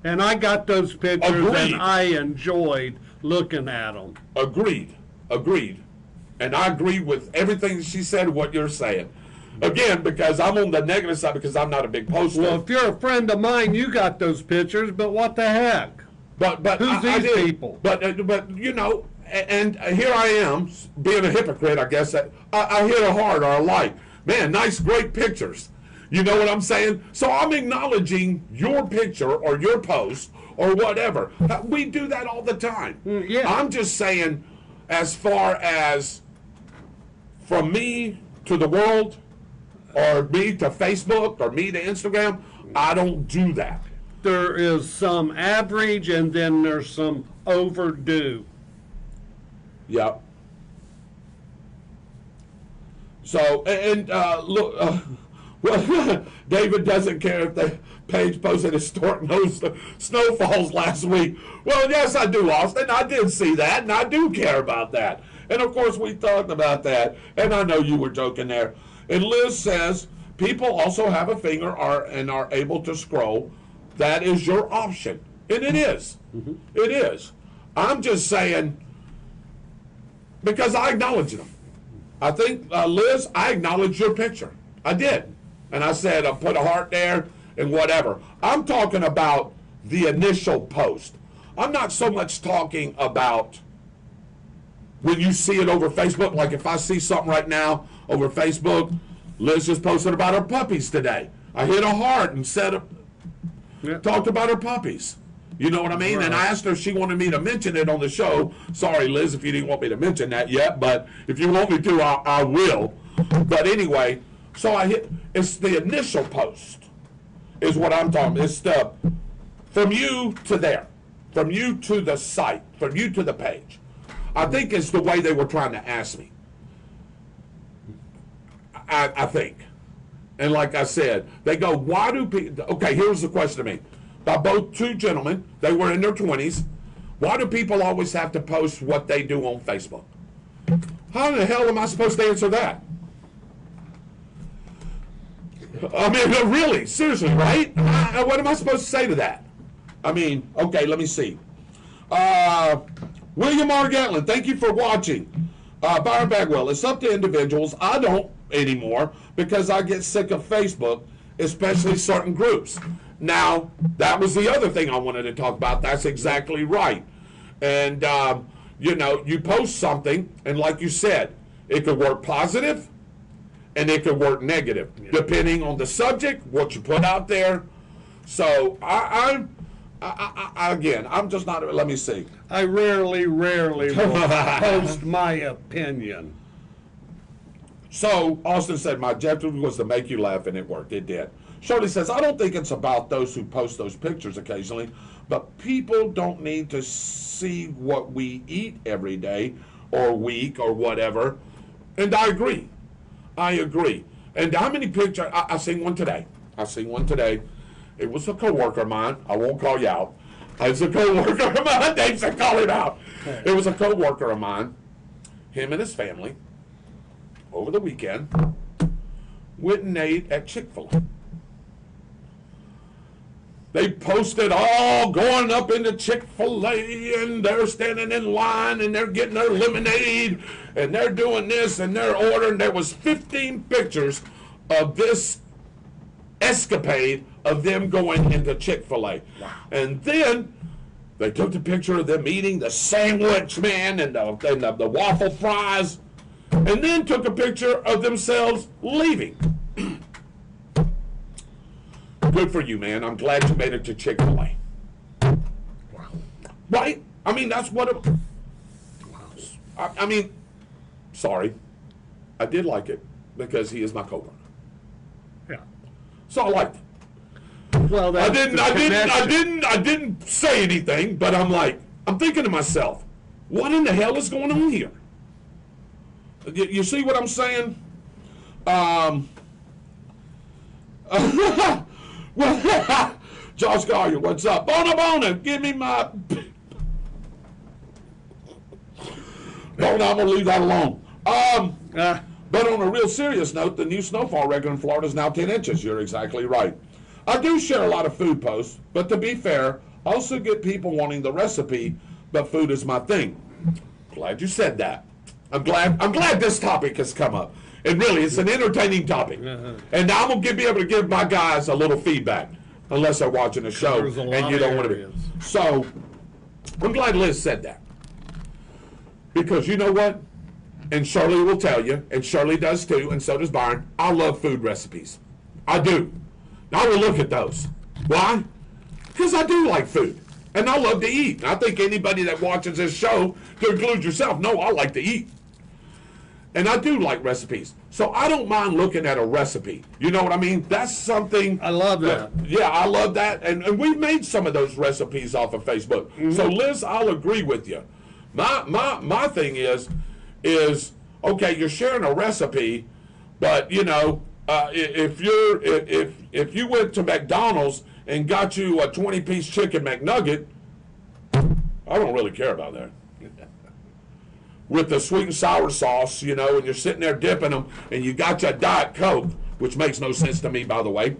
Speaker 5: And I got those pictures,
Speaker 3: Agreed.
Speaker 5: and I enjoyed looking at them.
Speaker 3: Agreed. And I agree with everything she said, what you're saying. Again, because I'm on the negative side because I'm not a big poster.
Speaker 5: Well, if you're a friend of mine, you got those pictures, but what the heck?
Speaker 3: But
Speaker 5: Who's
Speaker 3: I
Speaker 5: these
Speaker 3: did.
Speaker 5: people?
Speaker 3: But you know, and here I am being a hypocrite. I guess that I hit a heart or a like. Man, nice, great pictures. You know what I'm saying? So I'm acknowledging your picture or your post or whatever. We do that all the time.
Speaker 5: Yeah.
Speaker 3: I'm just saying, as far as from me to the world, or me to Facebook, or me to Instagram, I don't do that.
Speaker 5: There is some average, and then there's some overdue.
Speaker 3: Yep. So, and look, well, David doesn't care if the page posted historic snowfalls last week. Well, yes, I do, Austin. I did see that, and I do care about that. And, of course, we talked about that, and I know you were joking there. And Liz says, people also have a finger and are able to scroll. That is your option. And it is. Mm-hmm. It is. I'm just saying, because I acknowledge them. I think, Liz, I acknowledged your picture. I did. And I said, I put a heart there and whatever. I'm talking about the initial post. I'm not so much talking about when you see it over Facebook. Like if I see something right now over Facebook, Liz just posted about her puppies today. I hit a heart and talked about her puppies. You know what I mean? Right. And I asked her if she wanted me to mention it on the show. Sorry, Liz, if you didn't want me to mention that yet, but if you want me to, I will. But anyway, so it's the initial post is what I'm talking about. It's the from you to there, from you to the site, from you to the page. I think it's the way they were trying to ask me. I think. And like I said, they go, why do people, okay, here's the question to me. By both two gentlemen, they were in their 20s. Why do people always have to post what they do on Facebook? How the hell am I supposed to answer that? I mean, really, seriously, right? What am I supposed to say to that? I mean, okay, let me see. William R. Gatlin, thank you for watching. Byron Bagwell, it's up to individuals. I don't anymore because I get sick of Facebook. especially certain groups. Now, that was the other thing I wanted to talk about. That's exactly right. And, you know, you post something, and like you said, it could work positive and it could work negative, depending on the subject, what you put out there. So, again, I'm just not, let me see.
Speaker 5: I rarely will post my opinion.
Speaker 3: So, Austin said, my objective was to make you laugh, and it worked. It did. Shirley says, I don't think it's about those who post those pictures occasionally, but people don't need to see what we eat every day or week or whatever. And I agree. And how many pictures? I seen one today. It was a coworker of mine. I won't call you out. It's a coworker of mine. Dave said, call him out. It was a coworker of mine. Him and his family, over the weekend, went and ate at Chick-fil-A. They posted all going up into Chick-fil-A, and they're standing in line, and they're getting their lemonade, and they're doing this, and they're ordering. There was 15 pictures of this escapade of them going into Chick-fil-A. Wow. And then they took the picture of them eating the sandwich, man, and the waffle fries, and then took a picture of themselves leaving. Good for you, man. I'm glad you made it to Chick-fil-A. Wow. Right? I mean, that's what it... Wow. I mean, sorry. I did like it because he is my coworker.
Speaker 5: Yeah.
Speaker 3: So I liked it.
Speaker 5: Well,
Speaker 3: I didn't say anything, but I'm thinking to myself, what in the hell is going on here? You see what I'm saying? Well, Josh Collier, what's up? Bona, give me my... Bona, I'm going to leave that alone. But on a real serious note, the new snowfall record in Florida is now 10 inches. You're exactly right. I do share a lot of food posts, but to be fair, I also get people wanting the recipe, but food is my thing. Glad you said that. I'm glad this topic has come up. It really is an entertaining topic. And I'm going to be able to give my guys a little feedback, unless they're watching the show and you don't want to be. So, I'm glad Liz said that. Because you know what? And Shirley will tell you, and Shirley does too, and so does Byron, I love food recipes. I do. I will look at those. Why? Because I do like food. And I love to eat. I think anybody that watches this show, to include yourself, know I like to eat. And I do like recipes. So I don't mind looking at a recipe. You know what I mean? That's something.
Speaker 5: I love that.
Speaker 3: Yeah, I love that. And we've made some of those recipes off of Facebook. Mm-hmm. So Liz, I'll agree with you. My thing is, okay, you're sharing a recipe, but you know, if you went to McDonald's and got you a 20-piece chicken McNugget, I don't really care about that. With the sweet and sour sauce, you know, and you're sitting there dipping them, and you got your Diet Coke, which makes no sense to me, by the way.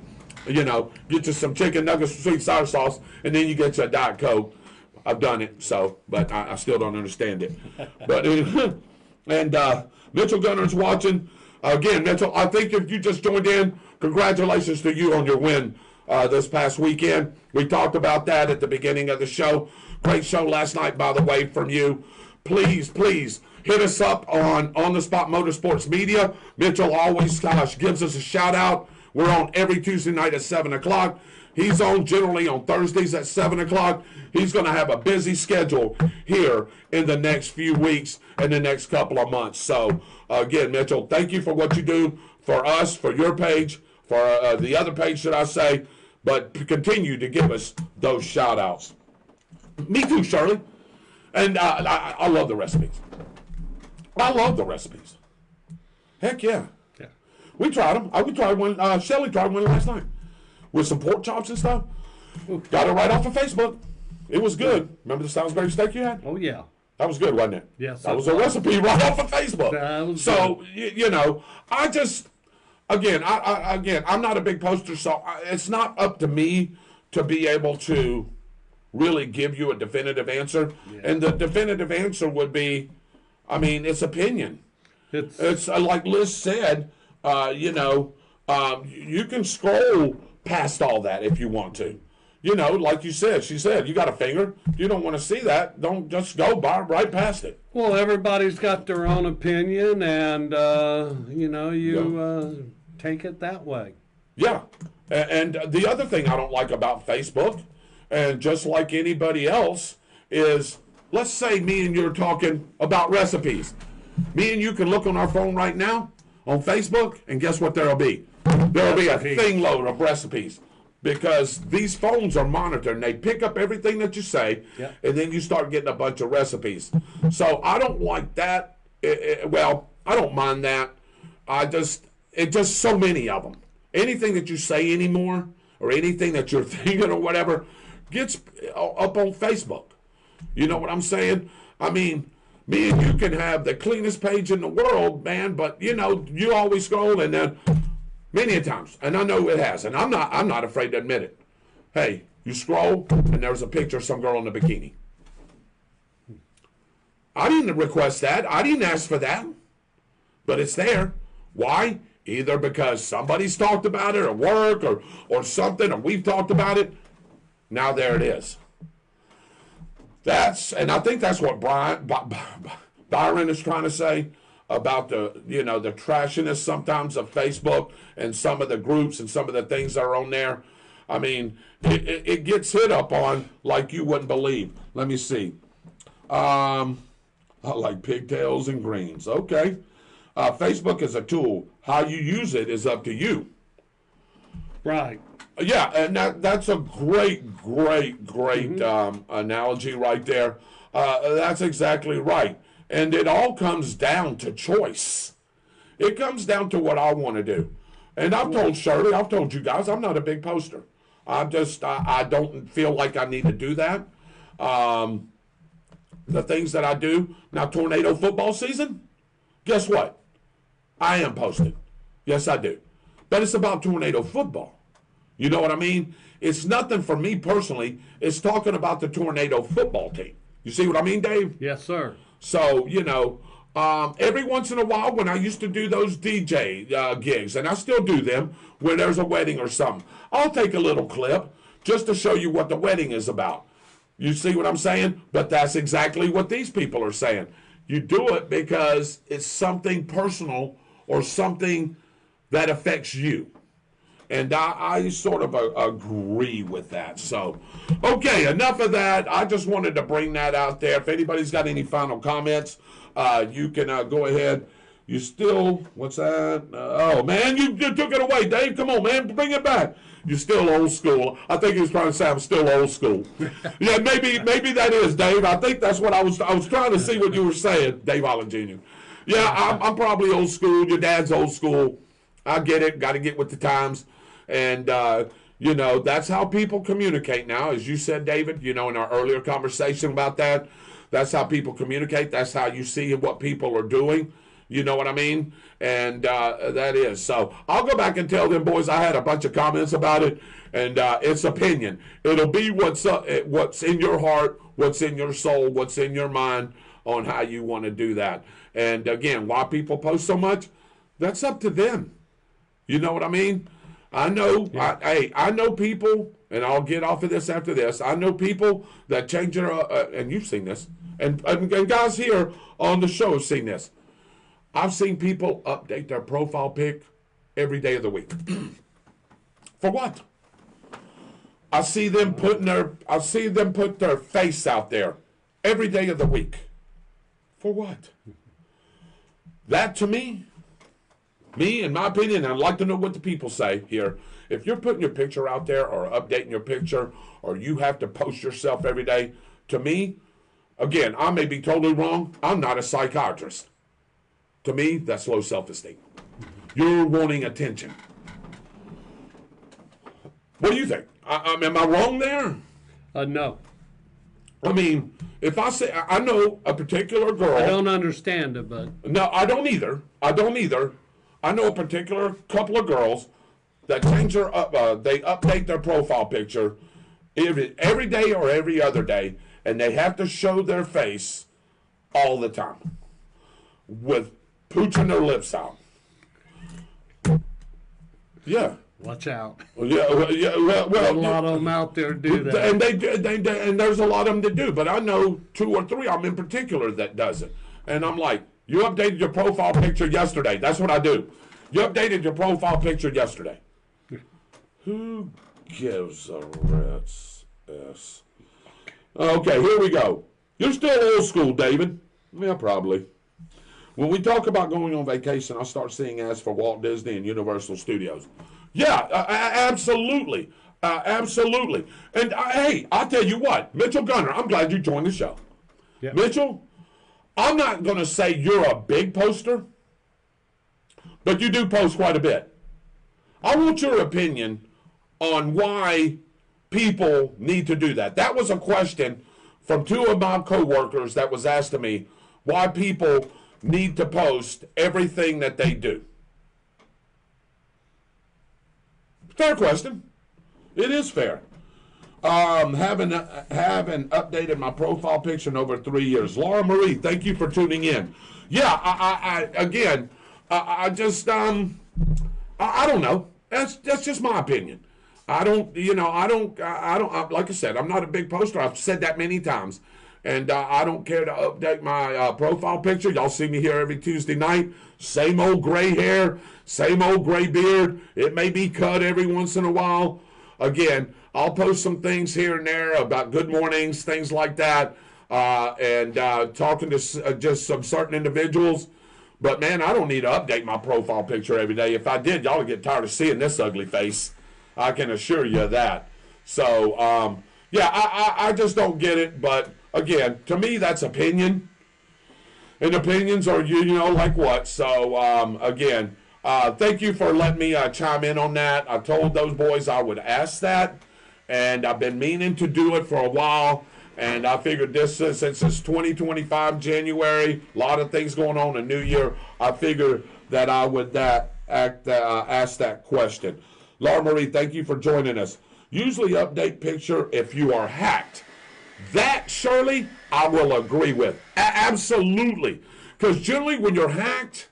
Speaker 3: You know, get you some chicken nuggets with sweet and sour sauce, and then you get your Diet Coke. I've done it, so, but I still don't understand it. But and Mitchell Gunner's watching. Again, Mitchell, I think if you just joined in, congratulations to you on your win this past weekend. We talked about that at the beginning of the show. Great show last night, by the way, from you. Please hit us up on the Spot Motorsports Media. Mitchell always gives us a shout out. We're on every Tuesday night at 7 o'clock. He's on generally on Thursdays at 7 o'clock. He's going to have a busy schedule here in the next few weeks and the next couple of months. So, again, Mitchell, thank you for what you do for us, for your page, for the other page, should I say. But continue to give us those shout outs. Me too, Shirley. And I love the recipes. I love the recipes. Heck yeah.
Speaker 5: Yeah.
Speaker 3: We tried them. We tried one. Shelly tried one last night with some pork chops and stuff. Got it right off of Facebook. It was good. Remember the Salisbury steak you had?
Speaker 5: Oh, yeah.
Speaker 3: That was good, wasn't it?
Speaker 5: Yes.
Speaker 3: That was a recipe right off of Facebook. So, you know, I just, again, I'm not a big poster, so it's not up to me to be able to really give you a definitive answer. Yeah. And the definitive answer would be, I mean, it's opinion. It's like Liz said, you know, You can scroll past all that if you want to. You know, like you said, she said, you got a finger. If you don't want to see that, don't just go right past it.
Speaker 5: Well, everybody's got their own opinion, and, you take it that way.
Speaker 3: Yeah. And the other thing I don't like about Facebook, and just like anybody else, is let's say me and you're talking about recipes. Me and you can look on our phone right now on Facebook, and guess what there'll be? There'll be a thing load of recipes. Because these phones are monitored, and they pick up everything that you say, and then you start getting a bunch of recipes. So I don't like that. Well, I don't mind that. It's just so many of them. Anything that you say anymore, or anything that you're thinking or whatever, gets up on Facebook. You know what I'm saying? I mean, me and you can have the cleanest page in the world, man, but you always scroll, and then many a times, and I know it has, and I'm not afraid to admit it. Hey, you scroll, and there's a picture of some girl in a bikini. I didn't request that. I didn't ask for that, but it's there. Why? Either because somebody's talked about it at work or something, or we've talked about it. Now there it is. And I think that's what Byron is trying to say about the trashiness sometimes of Facebook and some of the groups and some of the things that are on there. I mean, it gets hit up on like you wouldn't believe. Let me see. I like pigtails and greens. Okay. Facebook is a tool. How you use it is up to you.
Speaker 5: Right.
Speaker 3: Yeah, and that's a great analogy right there. That's exactly right. And it all comes down to choice. It comes down to what I want to do. And I've told Shirley, I've told you guys, I'm not a big poster. I don't feel like I need to do that. The things that I do. Now, tornado football season, guess what? I am posting. Yes, I do. But it's about tornado football. You know what I mean? It's nothing for me personally. It's talking about the tornado football team. You see what I mean, Dave?
Speaker 5: Yes, sir.
Speaker 3: So, every once in a while when I used to do those DJ gigs, and I still do them when there's a wedding or something, I'll take a little clip just to show you what the wedding is about. You see what I'm saying? But that's exactly what these people are saying. You do it because it's something personal or something that affects you. And I sort of agree with that. So, okay, enough of that. I just wanted to bring that out there. If anybody's got any final comments, you can go ahead. You still, what's that? Oh, man, you took it away, Dave. Come on, man, bring it back. You're still old school. I think he was trying to say I'm still old school. Yeah, maybe that is, Dave. I think that's what I was trying to see what you were saying, Dave Holland Jr. Yeah, I'm probably old school. Your dad's old school. I get it. Got to get with the times. And, that's how people communicate now. As you said, David, in our earlier conversation about that, that's how people communicate. That's how you see what people are doing. You know what I mean? And that is. So I'll go back and tell them boys I had a bunch of comments about it, and it's opinion. It'll be what's in your heart, what's in your soul, what's in your mind on how you want to do that. And, again, why people post so much, that's up to them. You know what I mean? I know, I know people, and I'll get off of this after this. I know people that change their, and you've seen this, and guys here on the show have seen this. I've seen people update their profile pic every day of the week. For what? I see them put their face out there every day of the week. For what? That to me, in my opinion, I'd like to know what the people say here. If you're putting your picture out there or updating your picture or you have to post yourself every day, to me, again, I may be totally wrong. I'm not a psychiatrist. To me, that's low self-esteem. You're wanting attention. What do you think? Am I wrong there?
Speaker 5: No.
Speaker 3: I mean, if I say, I know a particular girl.
Speaker 5: I don't understand it, but.
Speaker 3: No, I don't either. I know a particular couple of girls that change their they update their profile picture every day or every other day, and they have to show their face all the time with pooching their lips out. Yeah.
Speaker 5: Watch out.
Speaker 3: Yeah,
Speaker 5: A lot of them out there do that.
Speaker 3: And and there's a lot of them that do, but I know 2 or 3 of them in particular that does it. And I'm like, you updated your profile picture yesterday. That's what I do. You updated your profile picture yesterday. Who gives a rat's ass? Okay, here we go. You're still old school, David. Yeah, probably. When we talk about going on vacation, I start seeing ads for Walt Disney and Universal Studios. Yeah, absolutely. Absolutely. And hey, I'll tell you what, Mitchell Gunner, I'm glad you joined the show. Yep. Mitchell, I'm not going to say you're a big poster, but you do post quite a bit. I want your opinion on why people need to do that. That was a question from 2 of my coworkers that was asked to me, why people need to post everything that they do. Fair question. It is fair. Haven't updated my profile picture in over 3 years. Laura Marie, thank you for tuning in. Yeah, I don't know. That's just my opinion. I don't, like I said, I'm not a big poster. I've said that many times. And I don't care to update my profile picture. Y'all see me here every Tuesday night. Same old gray hair, same old gray beard. It may be cut every once in a while. Again, I'll post some things here and there about good mornings, things like that, and talking to just some certain individuals. But, man, I don't need to update my profile picture every day. If I did, y'all would get tired of seeing this ugly face. I can assure you of that. So, yeah, I just don't get it. But, again, to me, that's opinion. And opinions are, like what? So, again, thank you for letting me chime in on that. I told those boys I would ask that. And I've been meaning to do it for a while. And I figured this, since it's 2025 January, a lot of things going on in the new year, I figured that I would ask that question. Laura Marie, thank you for joining us. Usually update picture if you are hacked. That, Shirley, I will agree with. Absolutely. Because generally when you're hacked,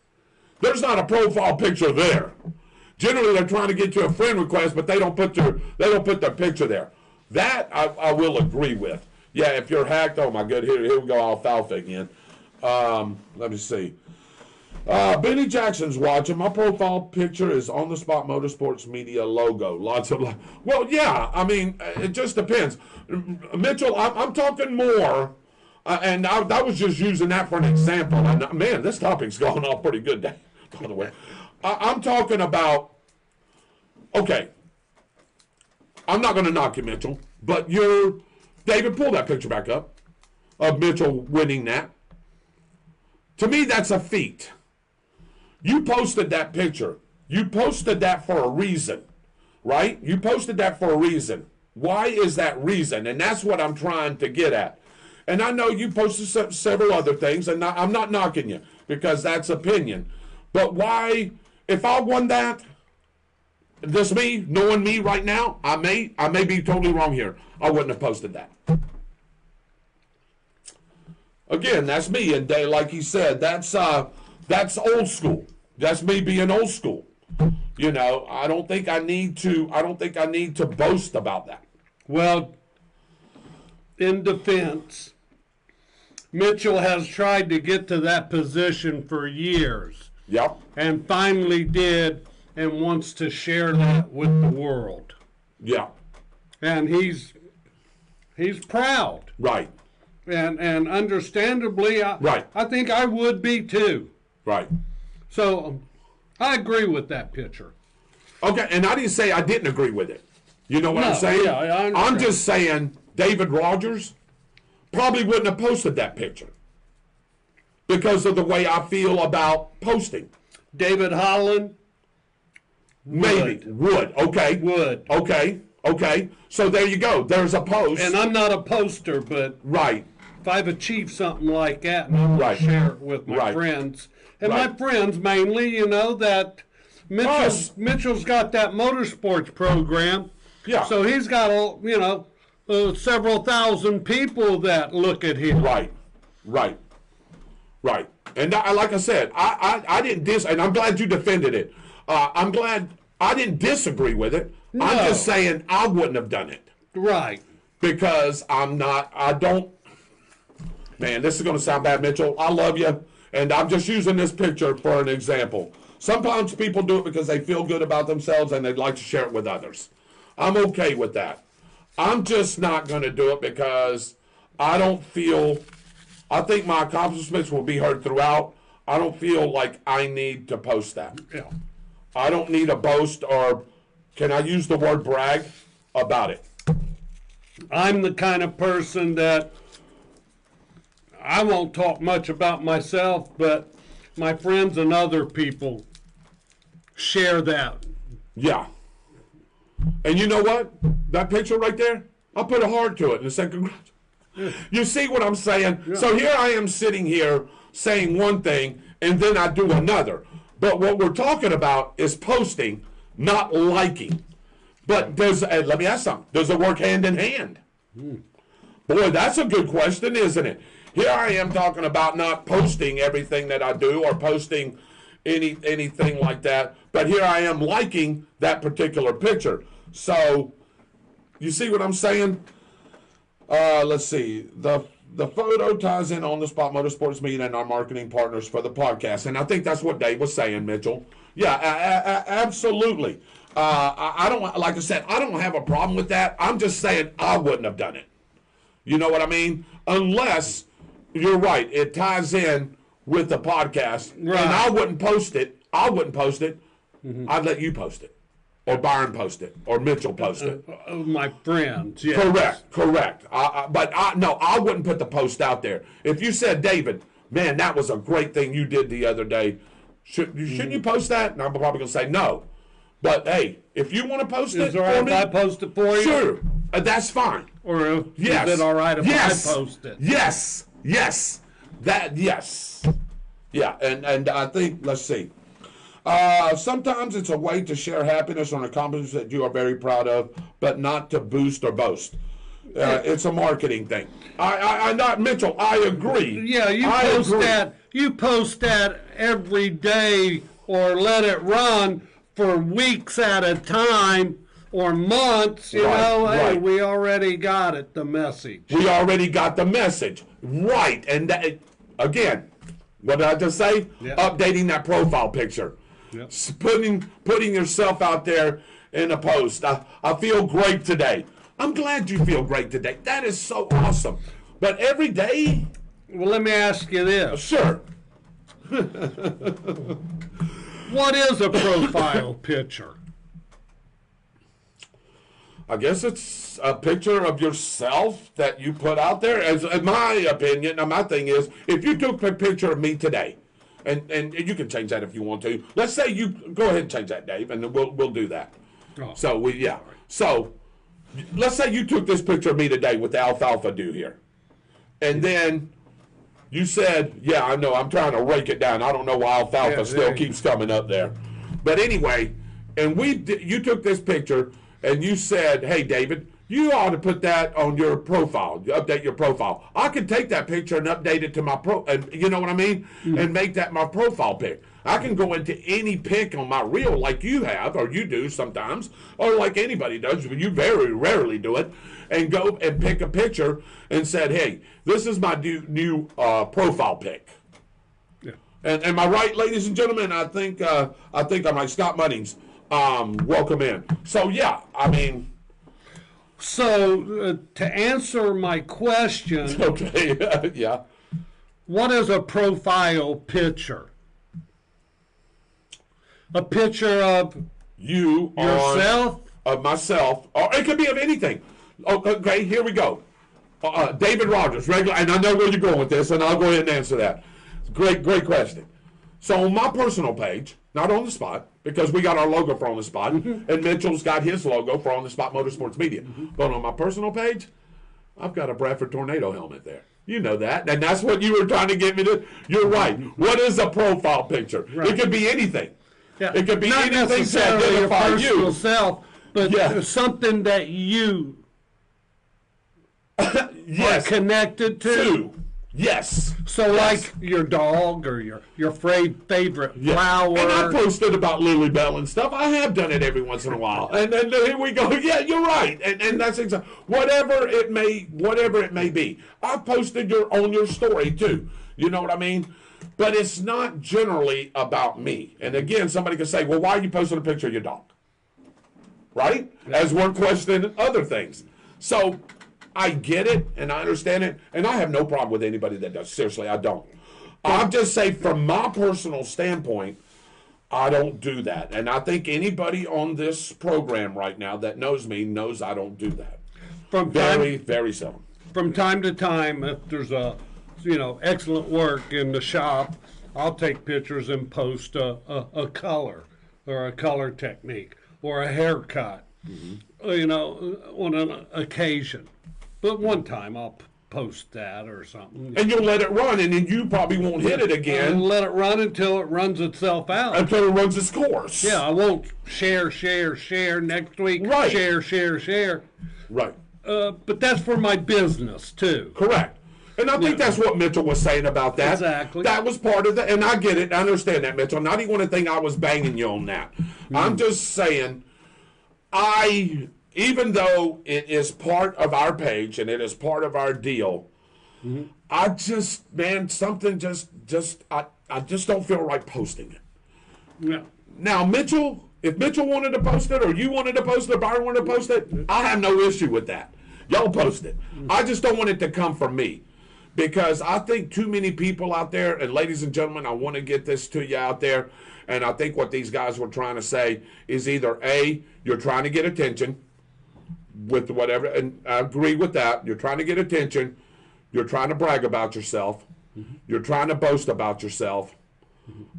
Speaker 3: there's not a profile picture there. Generally they're trying to get you a friend request, but they don't put their picture there. That I will agree with. Yeah, if you're hacked, oh my God, here we go, alfalfa again. Let me see. Benny Jackson's watching. My profile picture is On the Spot Motorsports Media logo. Lots of, well, yeah, I mean, it just depends. Mitchell, I'm talking more, and I was just using that for an example. And, man, this topic's going off pretty good, by the way. I'm talking about, okay, I'm not going to knock you, Mitchell, but David, pull that picture back up of Mitchell winning that. To me, that's a feat. You posted that picture. You posted that for a reason, right? You posted that for a reason. Why is that reason? And that's what I'm trying to get at. And I know you posted several other things, and I'm not knocking you because that's opinion. But why, if I won that, this me, knowing me right now, I may be totally wrong here. I wouldn't have posted that. Again, that's me, and like he said, that's old school. That's me being old school. I don't think I need to boast about that.
Speaker 5: Well, in defense, Mitchell has tried to get to that position for years.
Speaker 3: Yep.
Speaker 5: And finally did, and wants to share that with the world.
Speaker 3: Yeah.
Speaker 5: And he's proud.
Speaker 3: Right.
Speaker 5: And understandably,
Speaker 3: right.
Speaker 5: I think I would be too.
Speaker 3: Right.
Speaker 5: So I agree with that picture.
Speaker 3: Okay, and I didn't say I didn't agree with it. You know what I'm saying?
Speaker 5: Yeah,
Speaker 3: I'm just saying David Rodgers probably wouldn't have posted that picture because of the way I feel about posting.
Speaker 5: David Holland?
Speaker 3: Maybe. Would. Okay.
Speaker 5: Would.
Speaker 3: Okay. So there you go. There's a post.
Speaker 5: And I'm not a poster, but
Speaker 3: right.
Speaker 5: If I've achieved something like that and I want to share it with my friends, and my friends mainly, that Mitchell's got that motorsports program.
Speaker 3: Yeah.
Speaker 5: So he's got, several thousand people that look at him.
Speaker 3: Right. And like I said, I didn't and I'm glad you defended it. I'm glad I didn't disagree with it.
Speaker 5: No.
Speaker 3: I'm just saying I wouldn't have done it.
Speaker 5: Right.
Speaker 3: Because I don't, man, this is going to sound bad, Mitchell. I love you, and I'm just using this picture for an example. Sometimes people do it because they feel good about themselves and they'd like to share it with others. I'm okay with that. I'm just not going to do it because I think my accomplishments will be heard throughout. I don't feel like I need to post that.
Speaker 5: Yeah.
Speaker 3: I don't need a boast, or can I use the word brag about it?
Speaker 5: I'm the kind of person that I won't talk much about myself, but my friends and other people share that.
Speaker 3: Yeah. And you know what? That picture right there, I'll put a heart to it and say congrats. You see what I'm saying? Yeah. So here I am sitting here saying one thing, and then I do another. But what we're talking about is posting, not liking. But let me ask something. Does it work hand in hand? Boy, that's a good question, isn't it? Here I am talking about not posting everything that I do or posting anything like that. But here I am liking that particular picture. So, you see what I'm saying? Let's see. The photo ties in on the Spot Motorsports Media and our marketing partners for the podcast. And I think that's what Dave was saying, Mitchell. Yeah, absolutely. I don't, like I said, I don't have a problem with that. I'm just saying I wouldn't have done it. You know what I mean? Unless, you're right, it ties in with the podcast. Right. And I wouldn't post it. Mm-hmm. I'd let you post it. Or Byron post it. Or Mitchell post it.
Speaker 5: My friends, yes.
Speaker 3: Correct. But I wouldn't put the post out there. If you said, David, man, that was a great thing you did the other day, shouldn't you post that? And I'm probably going to say no. But, hey, if you want to post it
Speaker 5: for me, if I post it for you?
Speaker 3: Sure. That's fine.
Speaker 5: Or is it all right if I post it?
Speaker 3: Yes. Yes. Yeah, and I think, let's see. Sometimes it's a way to share happiness or accomplishments that you are very proud of, but not to boost or boast. It's a marketing thing. I'm not Mitchell. I agree.
Speaker 5: Yeah, you post that every day or let it run for weeks at a time or months. You know, hey, we already got it. The message.
Speaker 3: We already got the message. Right, and that, again, what did I just say? Yeah. Updating that profile picture. Yep. Putting yourself out there in a post. I feel great today. I'm glad you feel great today. That is so awesome. But every day?
Speaker 5: Well, let me ask you this.
Speaker 3: Sure.
Speaker 5: What is a profile picture?
Speaker 3: I guess it's a picture of yourself that you put out there. As in my opinion, now my thing is, if you took a picture of me today, and you can change that if you want to. Let's say you go ahead and change that, Dave, and we'll do that. Oh. So let's say you took this picture of me today with the alfalfa do here, and then you said, "Yeah, I know. I'm trying to rake it down. I don't know why alfalfa still keeps coming up there." But anyway, and you took this picture and you said, "Hey, David, you ought to put that on your profile, update your profile." I could take that picture and update it to my and you know what I mean? And make that my profile pic. I can go into any pic on my reel like you have, or you do sometimes, or like anybody does, but you very rarely do it, and go and pick a picture and said, "Hey, this is my new profile pic." Yeah. And am I right, ladies and gentlemen? I think I'm like Scott Munnings. Welcome in. So yeah, I mean.
Speaker 5: So, to answer my question,
Speaker 3: okay, yeah.
Speaker 5: What is a profile picture? A picture of
Speaker 3: you,
Speaker 5: yourself,
Speaker 3: of myself, or it could be of anything. Okay, here we go. David Rodgers, regular, and I know where you're going with this, and I'll go ahead and answer that. Great question. So on my personal page, not on the spot, because we got our logo for On the Spot, and Mitchell's got his logo for On the Spot Motorsports Media. But on my personal page, I've got a Bradford Tornado helmet there. You know that, and that's what you were trying to get me to. You're right. What is a profile picture? Right. It could be anything.
Speaker 5: Yeah.
Speaker 3: It could be
Speaker 5: not
Speaker 3: anything
Speaker 5: necessarily
Speaker 3: to identify
Speaker 5: your personal
Speaker 3: you.
Speaker 5: self, but something that you
Speaker 3: yes.
Speaker 5: are connected to.
Speaker 3: Yes.
Speaker 5: So like your dog or your favorite flower.
Speaker 3: And I posted about Lily Bell and stuff. I have done it every once in a while. And then here we go. Yeah, you're right. And that's exactly whatever it may be. I've posted on your story too. You know what I mean? But it's not generally about me. And again, somebody could say, well, why are you posting a picture of your dog? Right? As one question, other things. So I get it, and I understand it, and I have no problem with anybody that does. Seriously, I don't. I'll just say from my personal standpoint, I don't do that. And I think anybody on this program right now that knows me knows I don't do that. Very seldom.
Speaker 5: From time to time, if there's excellent work in the shop, I'll take pictures and post a color or a color technique or a haircut, on an occasion. But one time I'll post that or something.
Speaker 3: And you'll let it run, and then you probably won't hit it again.
Speaker 5: And let it run until it runs itself out.
Speaker 3: Until it runs its course.
Speaker 5: Yeah, I won't share next week.
Speaker 3: Right.
Speaker 5: Share.
Speaker 3: Right.
Speaker 5: But that's for my business, too.
Speaker 3: Correct. And I think that's what Mitchell was saying about that.
Speaker 5: Exactly.
Speaker 3: That was part of and I get it. I understand that, Mitchell. Not even want to think I was banging you on that. I'm just saying, even though it is part of our page and it is part of our deal, I just, something I just don't feel right posting it.
Speaker 5: Yeah.
Speaker 3: Now, Mitchell, if Mitchell wanted to post it or you wanted to post it or Byron wanted to post it, I have no issue with that. Y'all post it. I just don't want it to come from me. Because I think too many people out there, and ladies and gentlemen, I want to get this to you out there, and I think what these guys were trying to say is either A, you're trying to get attention with whatever, and I agree with that. You're trying to get attention. You're trying to brag about yourself. You're trying to boast about yourself.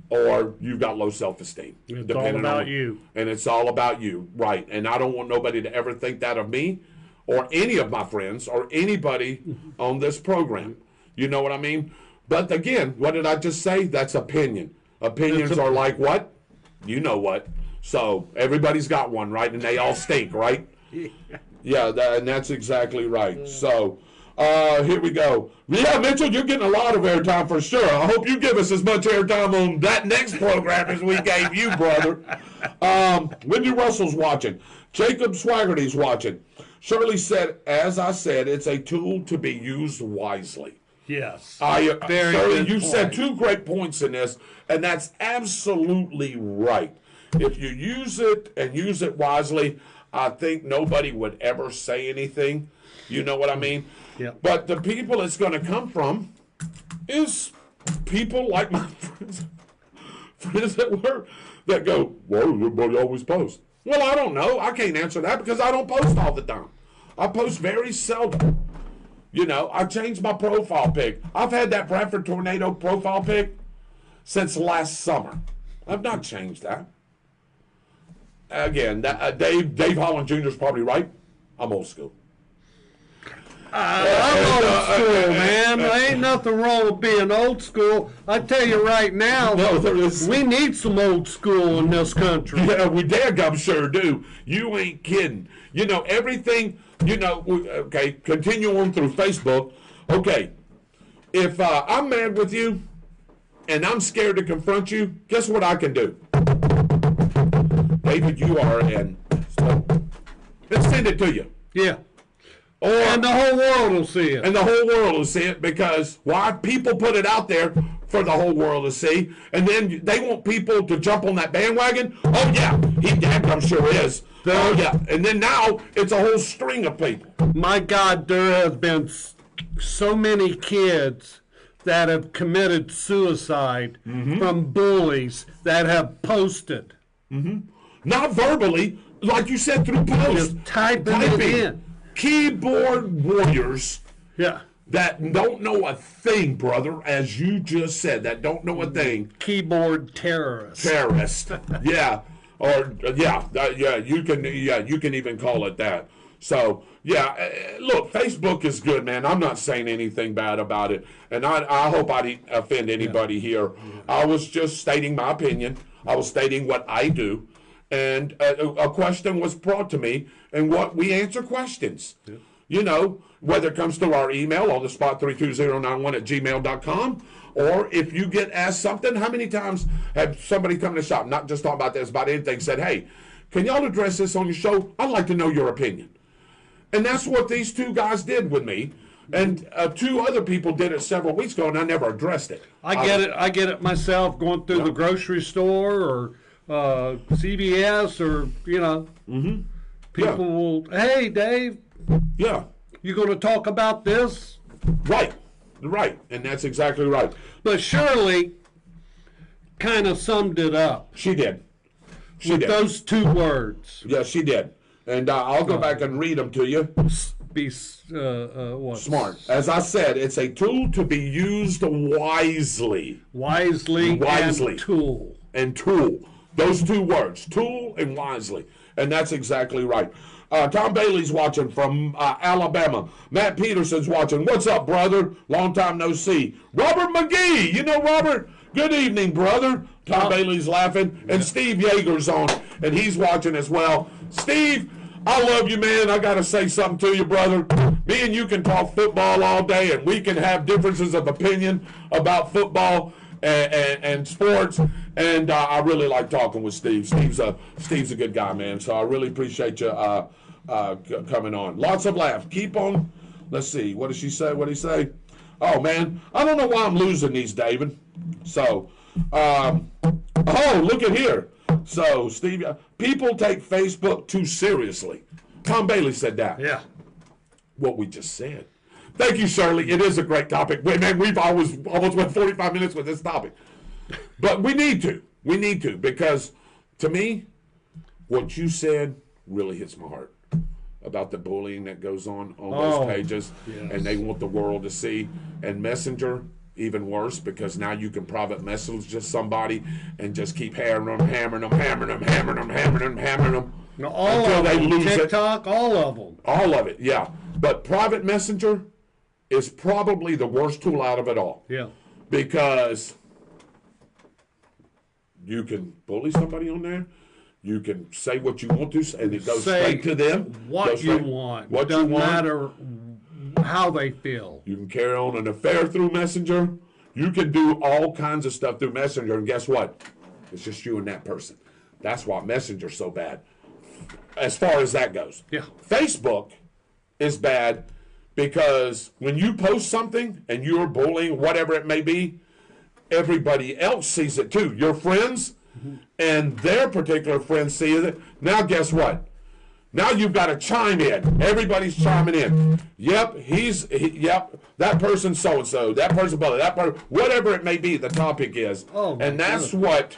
Speaker 3: Or you've got low self-esteem.
Speaker 5: It's all about you.
Speaker 3: And it's all about you, right. And I don't want nobody to ever think that of me or any of my friends or anybody on this program. You know what I mean? But again, what did I just say? That's opinion. Opinions are like what? You know what. So everybody's got one, right? And they all stink, right? Yeah, and that's exactly right. So here we go. Yeah, Mitchell, you're getting a lot of airtime for sure. I hope you give us as much airtime on that next program as we gave you, brother. Wendy Russell's watching. Jacob Swaggerty's watching. Shirley said, as I said, it's a tool to be used wisely.
Speaker 5: Yes.
Speaker 3: Shirley, you said two great points in this, and that's absolutely right. If you use it and use it wisely, I think nobody would ever say anything. You know what I mean?
Speaker 5: Yeah.
Speaker 3: But the people it's going to come from is people like my friends at work that go, well, everybody always posts. Well, I don't know. I can't answer that because I don't post all the time. I post very seldom. You know, I changed my profile pic. I've had that Bradford Tornado profile pic since last summer. I've not changed that. Again, Dave Holland Jr. is probably right. I'm old school.
Speaker 5: I'm old school, man. There ain't nothing wrong with being old school. I tell you right now, we need some old school in this country.
Speaker 3: Yeah, we daggum sure do. You ain't kidding. You know, everything, okay, continue on through Facebook. Okay, if I'm mad with you and I'm scared to confront you, guess what I can do? David, you are in. Let's send it to you.
Speaker 5: Yeah. And the whole world will see it.
Speaker 3: And the whole world will see it because why? People put it out there for the whole world to see. And then they want people to jump on that bandwagon. Oh, yeah, he damn sure is. Oh, yeah. And then now it's a whole string of people.
Speaker 5: My God, there has been so many kids that have committed suicide from bullies that have posted.
Speaker 3: Not verbally, like you said, through posts.
Speaker 5: Just typing it in.
Speaker 3: Keyboard warriors
Speaker 5: Yeah.
Speaker 3: that don't know a thing, brother, as you just said, that don't know a thing.
Speaker 5: Keyboard terrorists.
Speaker 3: Yeah. Or you can even call it that. So, look, Facebook is good, man. I'm not saying anything bad about it. And I hope I didn't offend anybody here. I was just stating my opinion. I was stating what I do. And a question was brought to me, and we answer questions. you know, whether it comes through our email on the spot32091@gmail.com, or if you get asked something. How many times have somebody come to the shop, not just talking about this, about anything, said, hey, can y'all address this on your show? I'd like to know your opinion. And that's what these two guys did with me. And two other people did it several weeks ago, and I never addressed it.
Speaker 5: I get it myself going through the grocery store or CVS or, you know.
Speaker 3: Mm-hmm.
Speaker 5: People will, hey, Dave.
Speaker 3: Yeah.
Speaker 5: You going to talk about this?
Speaker 3: Right. And that's exactly right.
Speaker 5: But Shirley kind of summed it up.
Speaker 3: She did.
Speaker 5: With those two words.
Speaker 3: Yeah, she did. And I'll go back and read them to you.
Speaker 5: Be what?
Speaker 3: Smart. As I said, it's a tool to be used wisely.
Speaker 5: Wisely. And tool.
Speaker 3: And tool. Those two words, tool and wisely. And that's exactly right. Tom Bailey's watching from Alabama. Matt Peterson's watching. What's up, brother? Long time no see. Robert McGee. You know Robert? Good evening, brother. Tom Bailey's laughing. And Steve Yeager's on, and he's watching as well. Steve, I love you, man. I got to say something to you, brother. Me and you can talk football all day, and we can have differences of opinion about football and sports, and I really like talking with Steve. Steve's a good guy, man, so I really appreciate you coming on. Lots of laughs. Keep on. Let's see. What did she say? What did he say? Oh, man, I don't know why I'm losing these, David. So, oh, look at here. So, Steve, people take Facebook too seriously. Tom Bailey said that.
Speaker 5: Yeah.
Speaker 3: What we just said. Thank you, Shirley. It is a great topic. Man, we've almost went 45 minutes with this topic. But we need to. We need to, because to me, what you said really hits my heart about the bullying that goes on those pages. Yes. And they want the world to see. And Messenger, even worse, because now you can private message just somebody and just keep hammering them.
Speaker 5: Now, all until of they them. Lose TikTok, all of them.
Speaker 3: All of it, yeah. But private messenger is probably the worst tool out of it all.
Speaker 5: Yeah.
Speaker 3: Because you can bully somebody on there. You can say what you want to, and it goes straight to them.
Speaker 5: What you want. What doesn't you want. Matter how they feel.
Speaker 3: You can carry on an affair through Messenger. You can do all kinds of stuff through Messenger, and guess what? It's just you and that person. That's why Messenger's so bad, as far as that goes.
Speaker 5: Yeah.
Speaker 3: Facebook is bad because when you post something and you're bullying, whatever it may be, everybody else sees it too. Your friends and their particular friends see it. Now guess what? Now you've got to chime in. Everybody's chiming in. Yep, yep, that person's so-and-so, that person, that person, whatever it may be, the topic is.
Speaker 5: Oh,
Speaker 3: and that's what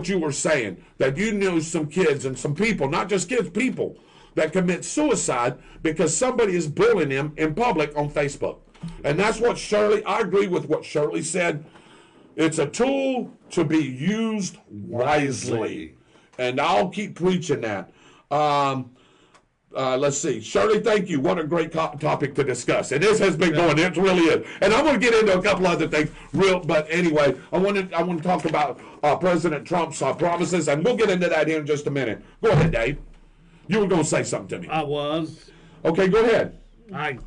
Speaker 3: you were saying, that you knew some kids and some people, not just kids, people, that commit suicide because somebody is bullying them in public on Facebook. And that's what I agree with what Shirley said. It's a tool to be used wisely. And I'll keep preaching that. Let's see. Shirley, thank you. What a great topic to discuss. And this has been going. It really is. And I'm going to get into a couple other things. But anyway, I want to talk about President Trump's promises, and we'll get into that here in just a minute. Go ahead, Dave. You were going to say something to me.
Speaker 5: I was.
Speaker 3: Okay, go ahead.
Speaker 5: I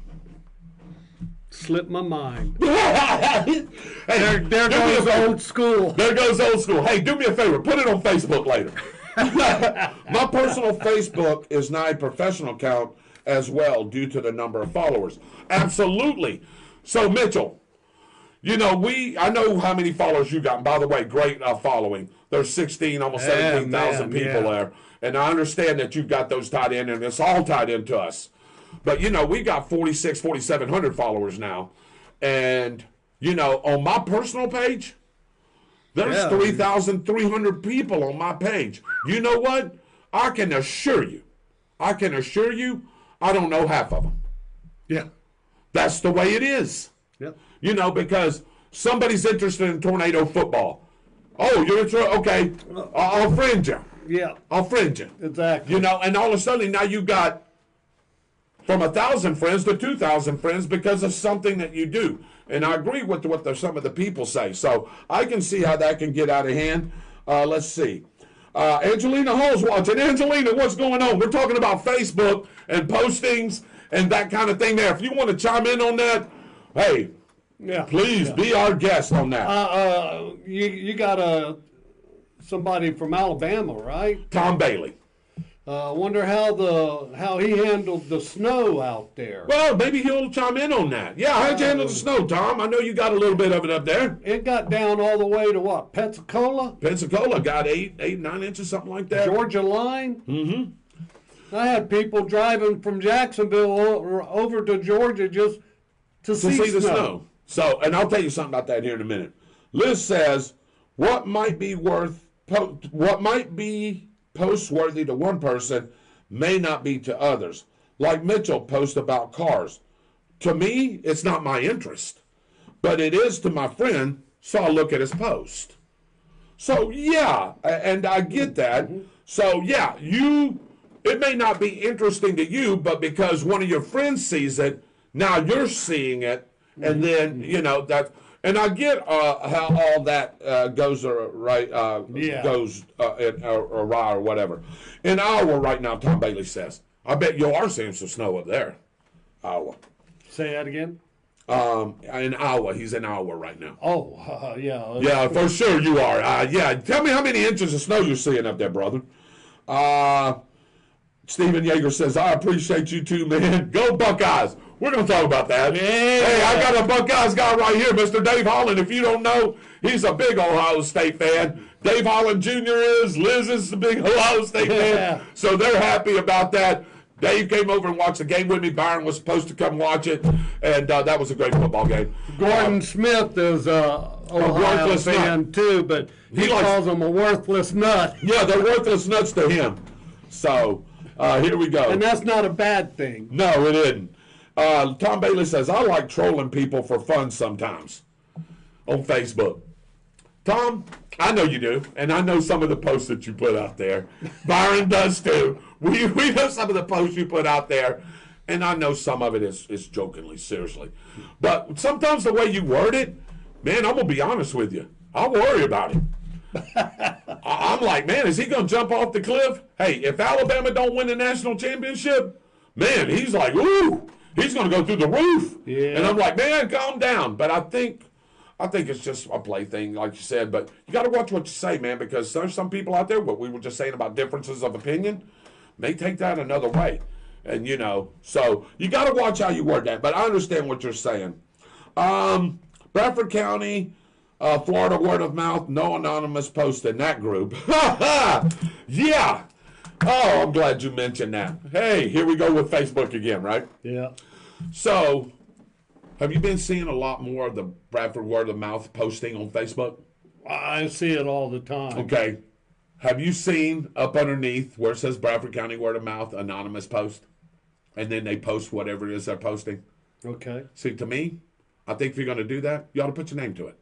Speaker 5: slipped my mind.
Speaker 3: Hey,
Speaker 5: there goes old school.
Speaker 3: There goes old school. Hey, do me a favor. Put it on Facebook later. My personal Facebook is now a professional account as well due to the number of followers. Absolutely. So, Mitchell, you know, I know how many followers you got. And by the way, great following. There's 16, almost 17,000 people there. And I understand that you've got those tied in, and it's all tied into us. But, you know, we got 4,700 followers now. And, you know, on my personal page, there's 3,300 people on my page. You know what? I can assure you, I don't know half of them.
Speaker 5: Yeah.
Speaker 3: That's the way it is.
Speaker 5: Yeah.
Speaker 3: You know, because somebody's interested in tornado football. Oh, you're interested? Okay, I'll friend you.
Speaker 5: Yeah.
Speaker 3: I'll friend you.
Speaker 5: Exactly.
Speaker 3: You know, and all of a sudden now you've got from 1,000 friends to 2,000 friends because of something that you do. And I agree with what some of the people say. So I can see how that can get out of hand. Let's see. Angelina Hall's watching. Angelina, what's going on? We're talking about Facebook and postings and that kind of thing there. If you want to chime in on that, hey, please be our guest on that.
Speaker 5: You got somebody from Alabama, right?
Speaker 3: Tom Bailey.
Speaker 5: Wonder how he handled the snow out there.
Speaker 3: Well, maybe he'll chime in on that. Yeah, how'd you handle the snow, Tom? I know you got a little bit of it up there.
Speaker 5: It got down all the way to what? Pensacola?
Speaker 3: Pensacola got 9 inches, something like that.
Speaker 5: Georgia line?
Speaker 3: Mm-hmm.
Speaker 5: I had people driving from Jacksonville over to Georgia just to see
Speaker 3: the snow. So, and I'll tell you something about that here in a minute. Liz says, what might be post-worthy to one person may not be to others. Like Mitchell posts about cars. To me, it's not my interest, but it is to my friend, so I'll look at his post. So, yeah, and I get that. So, yeah, it may not be interesting to you, but because one of your friends sees it, now you're seeing it, and then, that. And I get how all that goes goes awry or whatever. In Iowa right now, Tom Bailey says, I bet you are seeing some snow up there, Iowa.
Speaker 5: Say that again?
Speaker 3: In Iowa. He's in Iowa right now.
Speaker 5: Oh, yeah.
Speaker 3: Yeah, for sure you are. Yeah, tell me how many inches of snow you're seeing up there, brother. Stephen Yeager says, I appreciate you too, man. Go Buckeyes. We're going to talk about that.
Speaker 5: Yeah.
Speaker 3: Hey, I got a Buckeyes guy right here, Mr. Dave Holland. If you don't know, he's a big Ohio State fan. Dave Holland Jr. Liz is a big Ohio State fan. So they're happy about that. Dave came over and watched the game with me. Byron was supposed to come watch it, and that was a great football game.
Speaker 5: Gordon Smith is a Ohio fan too, but he calls them a worthless nut.
Speaker 3: Yeah, they're worthless nuts to him. So here we go.
Speaker 5: And that's not a bad thing.
Speaker 3: No, it isn't. Tom Bailey says, I like trolling people for fun sometimes on Facebook. Tom, I know you do, and I know some of the posts that you put out there. Byron does too. We know some of the posts you put out there, and I know some of it is jokingly, seriously. But sometimes the way you word it, man, I'm going to be honest with you. I worry about him. I'm like, man, is he going to jump off the cliff? Hey, if Alabama don't win the national championship, man, he's like, ooh. He's going to go through the roof.
Speaker 5: Yeah.
Speaker 3: And I'm like, man, calm down. But I think it's just a play thing, like you said. But you got to watch what you say, man, because there's some people out there, what we were just saying about differences of opinion, may take that another way. And, so you got to watch how you word that. But I understand what you're saying. Bradford County, Florida word of mouth, no anonymous post in that group. Yeah. Oh, I'm glad you mentioned that. Hey, here we go with Facebook again, right?
Speaker 5: Yeah.
Speaker 3: So, have you been seeing a lot more of the Bradford word of mouth posting on Facebook?
Speaker 5: I see it all the time.
Speaker 3: Okay. Have you seen up underneath where it says Bradford County word of mouth anonymous post? And then they post whatever it is they're posting?
Speaker 5: Okay.
Speaker 3: See, to me, I think if you're going to do that, you ought to put your name to it.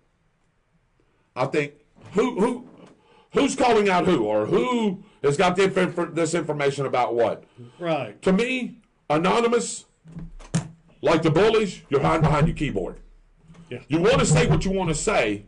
Speaker 3: I think who's calling out who, or who has got this information about what?
Speaker 5: Right.
Speaker 3: To me, anonymous, like the bullies, you're hiding behind your keyboard.
Speaker 5: Yeah.
Speaker 3: You want to say what you want to say,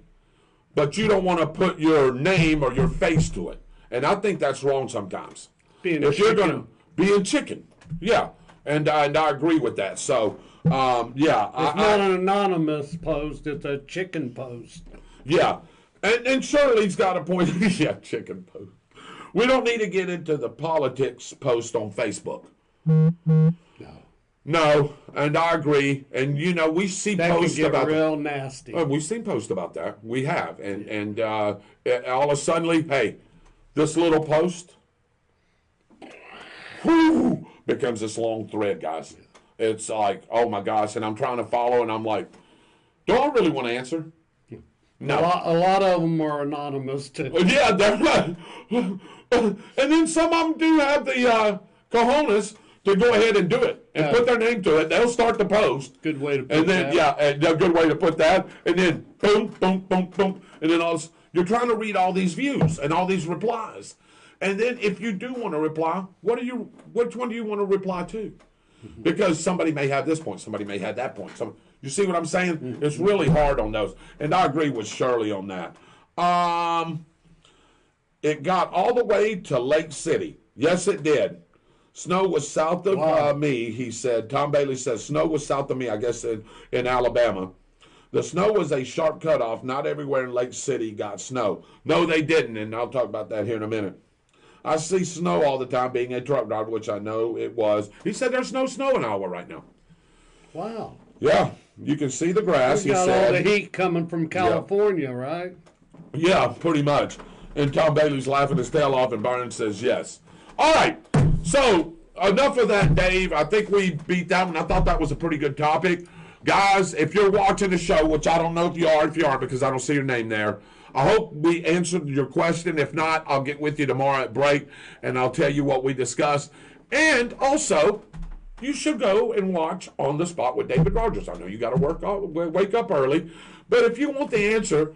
Speaker 3: but you don't want to put your name or your face to it. And I think that's wrong sometimes. You're going to be in chicken. Yeah. And I agree with that. So, yeah.
Speaker 5: It's not an anonymous post, it's a chicken post.
Speaker 3: Yeah. And Shirley's got a point. Yeah, chicken post. We don't need to get into the politics post on Facebook. No, and I agree. And we see
Speaker 5: that
Speaker 3: posts
Speaker 5: can get
Speaker 3: about
Speaker 5: real nasty.
Speaker 3: We've seen posts about that. We have, and all of a sudden, hey, this little post, becomes this long thread, guys. It's like, oh my gosh, and I'm trying to follow, and I'm like, do I really want to answer? No.
Speaker 5: A lot of them are anonymous too.
Speaker 3: Yeah, definitely. And then some of them do have the cojones to go ahead and do it and put their name to it. They'll start the post.
Speaker 5: Good way to put
Speaker 3: that. And then,
Speaker 5: that.
Speaker 3: And a good way to put that. And then boom, boom, boom, boom. And then you're trying to read all these views and all these replies. And then if you do want to reply, which one do you want to reply to? Because somebody may have this point, somebody may have that point. You see what I'm saying? It's really hard on those. And I agree with Shirley on that. It got all the way to Lake City. Yes, it did. Snow was south of me, he said. Tom Bailey says, snow was south of me, I guess, in Alabama. The snow was a sharp cutoff. Not everywhere in Lake City got snow. No, they didn't, and I'll talk about that here in a minute. I see snow all the time being a truck driver, which I know it was. He said there's no snow in Iowa right now.
Speaker 5: Wow.
Speaker 3: Yeah, you can see the grass.
Speaker 5: You got all the heat coming from California, right?
Speaker 3: Yeah, pretty much. And Tom Bailey's laughing his tail off, and Byron says yes. All right, so enough of that, Dave. I think we beat that one. I thought that was a pretty good topic. Guys, if you're watching the show, which I don't know if you aren't because I don't see your name there, I hope we answered your question. If not, I'll get with you tomorrow at break, and I'll tell you what we discussed. And also, you should go and watch On the Spot with David Rodgers. I know you got to wake up early, but if you want the answer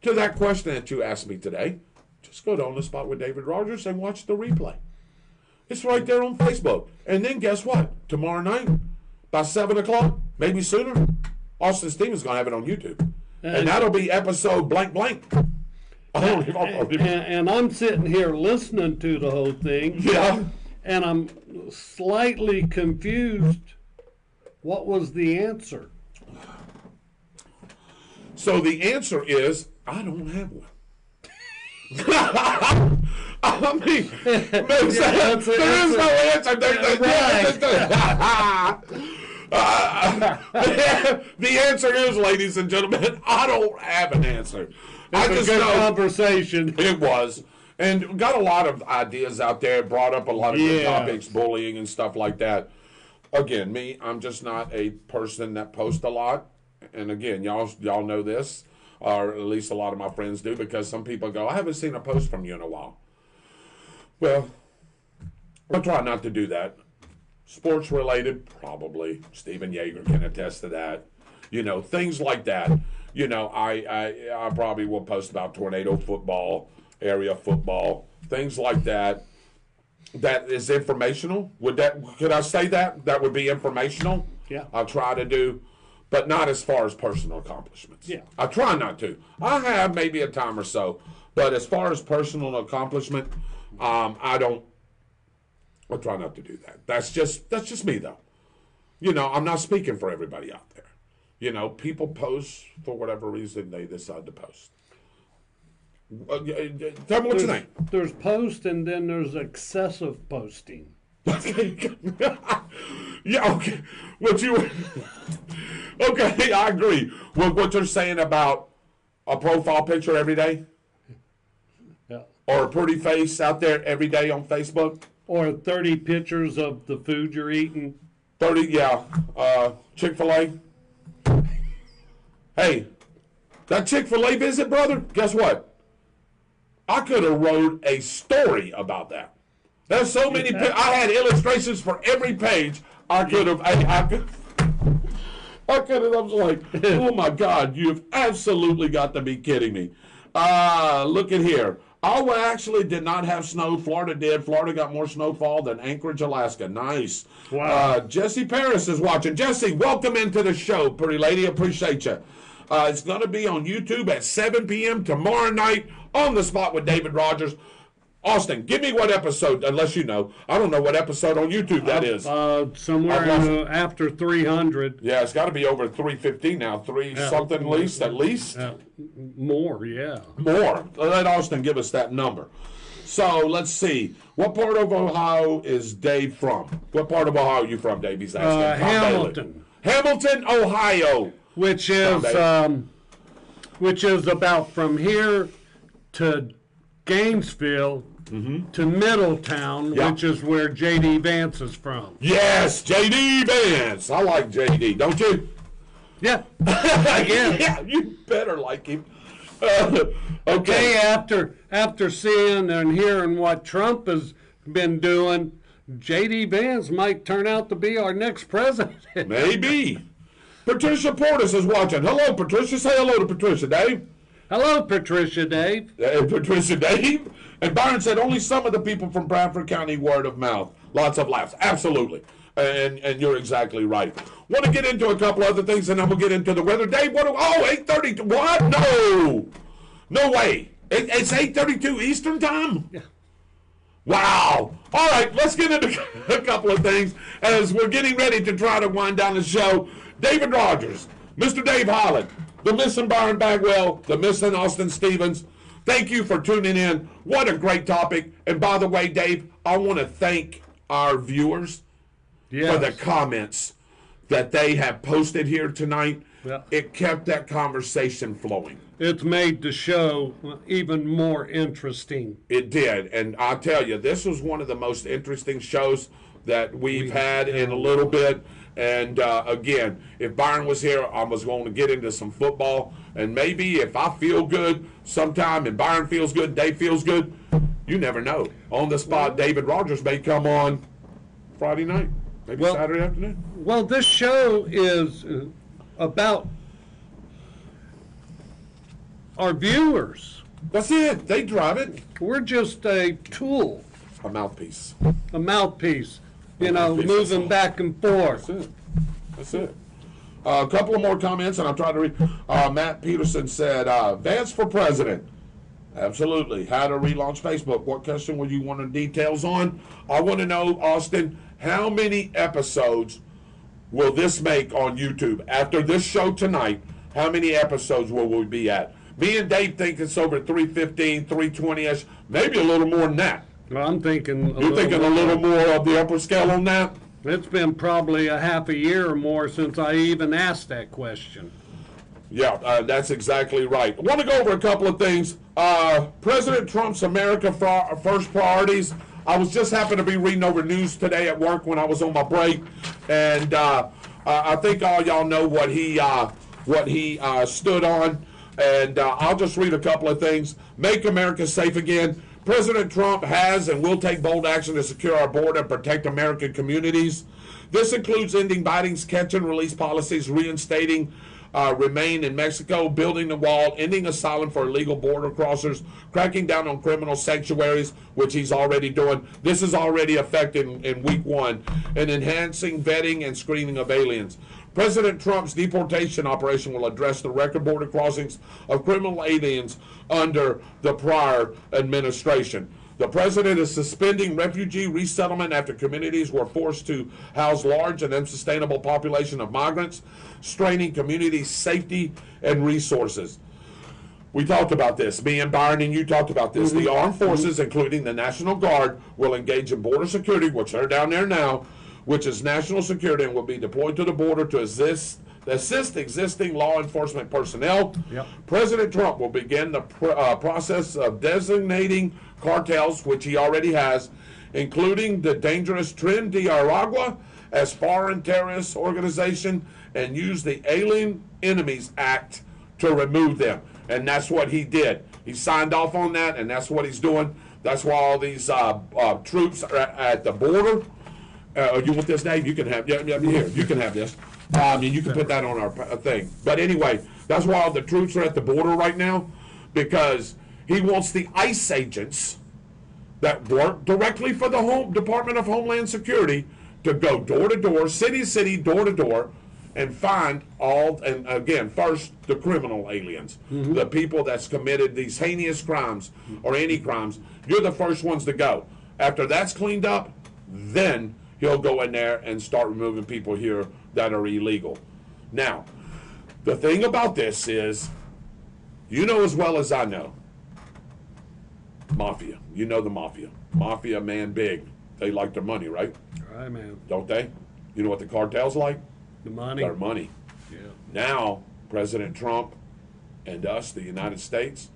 Speaker 3: to that question that you asked me today, just go to On the Spot with David Rodgers and watch the replay. It's right there on Facebook. And then guess what? Tomorrow night, by 7 o'clock, maybe sooner, Austin Stevens is going to have it on YouTube. And that'll be episode blank blank.
Speaker 5: And I'm sitting here listening to the whole thing.
Speaker 3: Yeah.
Speaker 5: And I'm slightly confused. What was the answer?
Speaker 3: So the answer is, I don't have one. I mean, there is no answer. The answer is, ladies and gentlemen, I don't have an answer. I just
Speaker 5: know
Speaker 3: conversation. It was. And got a lot of ideas out there, brought up a lot of good topics, bullying and stuff like that. Again, I'm just not a person that posts a lot. And again, y'all know this, or at least a lot of my friends do, because some people go, I haven't seen a post from you in a while. Well, I try not to do that. Sports related, probably. Stephen Yeager can attest to that. Things like that. I probably will post about tornado football, area football, things like that. That is informational. Could I say that? That would be informational?
Speaker 5: Yeah.
Speaker 3: I'll try to do, but not as far as personal accomplishments.
Speaker 5: Yeah.
Speaker 3: I try not to. I have maybe a time or so, but as far as personal accomplishment, I try not to do that. That's just me though. I'm not speaking for everybody out there. People post for whatever reason they decide to post. Tell me what you think.
Speaker 5: There's post and then there's excessive posting.
Speaker 3: Yeah, okay. Okay, I agree. What you're saying about a profile picture every day?
Speaker 5: Yeah.
Speaker 3: Or a pretty face out there every day on Facebook?
Speaker 5: Or 30 pictures of the food you're eating.
Speaker 3: 30, yeah. Chick-fil-A. Hey, that Chick-fil-A visit, brother, guess what? I could have wrote a story about that. There's so many. I had illustrations for every page. I could have. I was like, oh my God, you've absolutely got to be kidding me. Look at here. Iowa actually did not have snow. Florida did. Florida got more snowfall than Anchorage, Alaska. Nice.
Speaker 5: Wow.
Speaker 3: Jesse Paris is watching. Jesse, welcome into the show, pretty lady. Appreciate you. It's going to be on YouTube at 7 p.m. tomorrow night, On the Spot with David Rodgers. Austin, give me what episode, unless you know. I don't know what episode on YouTube that is.
Speaker 5: Somewhere after 300.
Speaker 3: Yeah, it's got to be over 350 now. Something at least.
Speaker 5: More, yeah.
Speaker 3: More. Let Austin give us that number. So, let's see. What part of Ohio is Dave from? What part of Ohio are you from, Dave? He's asking.
Speaker 5: Hamilton.
Speaker 3: Hamilton, Ohio.
Speaker 5: Which is about from here to Gainesville to Middletown, which is where J.D. Vance is from.
Speaker 3: Yes, J.D. Vance. I like J.D., don't you?
Speaker 5: Yeah, I guess.
Speaker 3: Yeah, you better like him.
Speaker 5: Okay, after seeing and hearing what Trump has been doing, J.D. Vance might turn out to be our next president.
Speaker 3: Maybe. Patricia Portis is watching. Hello, Patricia. Say hello to Patricia, Dave.
Speaker 5: Hello, Patricia Dave.
Speaker 3: Patricia Dave. And Byron said only some of the people from Bradford County word of mouth. Lots of laughs. Absolutely. And you're exactly right. Want to get into a couple other things, and then we'll get into the weather. Dave, 8:30. What? No. No way. It's 8:32 Eastern time?
Speaker 5: Yeah.
Speaker 3: Wow. All right, let's get into a couple of things as we're getting ready to try to wind down the show. David Rodgers, Mr. Dave Holland, the missing Byron Bagwell, the missing Austin Stevens. Thank you for tuning in. What a great topic. And by the way, Dave, I want to thank our viewers for the comments that they have posted here tonight.
Speaker 5: Yeah.
Speaker 3: It kept that conversation flowing.
Speaker 5: It's made the show even more interesting.
Speaker 3: It did. And I'll tell you, this was one of the most interesting shows that we've had in a little bit. And again, if Byron was here, I was going to get into some football. And maybe if I feel good sometime and Byron feels good, Dave feels good, you never know. On the spot, David Rodgers may come on Friday night, maybe Saturday afternoon.
Speaker 5: Well, this show is about our viewers.
Speaker 3: That's it. They drive it.
Speaker 5: We're just a tool,
Speaker 3: A mouthpiece.
Speaker 5: a mouthpiece, you know,
Speaker 3: Mouthpiece,
Speaker 5: moving back and forth.
Speaker 3: That's it. That's it. A couple of more comments, and I'm trying to read. Matt Peterson said, Vance for president. Absolutely. How to relaunch Facebook. What question would you want details on? I want to know, Austin, how many episodes will this make on YouTube? After this show tonight, how many episodes will we be at? Me and Dave think it's over 315, 320-ish, maybe a little more than that.
Speaker 5: Well, I'm thinking
Speaker 3: You're thinking a little more of the upper scale on that?
Speaker 5: It's been probably a half a year or more since I even asked that question.
Speaker 3: Yeah, that's exactly right. I want to go over a couple of things. President Trump's America First priorities. I was just happened to be reading over news today at work when I was on my break, and I think all y'all know what he stood on. And I'll just read a couple of things. Make America safe again. President Trump has and will take bold action to secure our border and protect American communities. This includes ending Biden's catch and release policies, reinstating remain in Mexico, building the wall, ending asylum for illegal border crossers, cracking down on criminal sanctuaries, which he's already doing. This is already effective in week one, and enhancing vetting and screening of aliens. President Trump's deportation operation will address the record border crossings of criminal aliens under the prior administration. The president is suspending refugee resettlement after communities were forced to house large and unsustainable population of migrants, straining community safety and resources. We talked about this. Me and Byron and you talked about this. The armed forces, including the National Guard, will engage in border security, which they're down there now, which is national security, and will be deployed to the border to assist existing law enforcement personnel.
Speaker 5: Yep.
Speaker 3: President Trump will begin the process of designating cartels, which he already has, including the dangerous Tren de Aragua as foreign terrorist organization, and use the Alien Enemies Act to remove them. And that's what he did. He signed off on that, and that's what he's doing. That's why all these troops are at the border. You want this, Dave? You can have. Yeah, here. You can have this. And you can put that on our thing. But anyway, that's why all the troops are at the border right now, because he wants the ICE agents that work directly for the Department of Homeland Security to go door to door, city to city, door to door, and find all, and again, first, the criminal aliens, the people that's committed these heinous crimes or any crimes. You're the first ones to go. After that's cleaned up, then he'll go in there and start removing people here that are illegal. Now, the thing about this is, you know as well as I know, mafia. You know the mafia. Mafia, man, big. They like their money, right?
Speaker 5: All right, man.
Speaker 3: Don't they? You know what the cartel's like?
Speaker 5: The money.
Speaker 3: Their money.
Speaker 5: Yeah.
Speaker 3: Now, President Trump and us, the United States,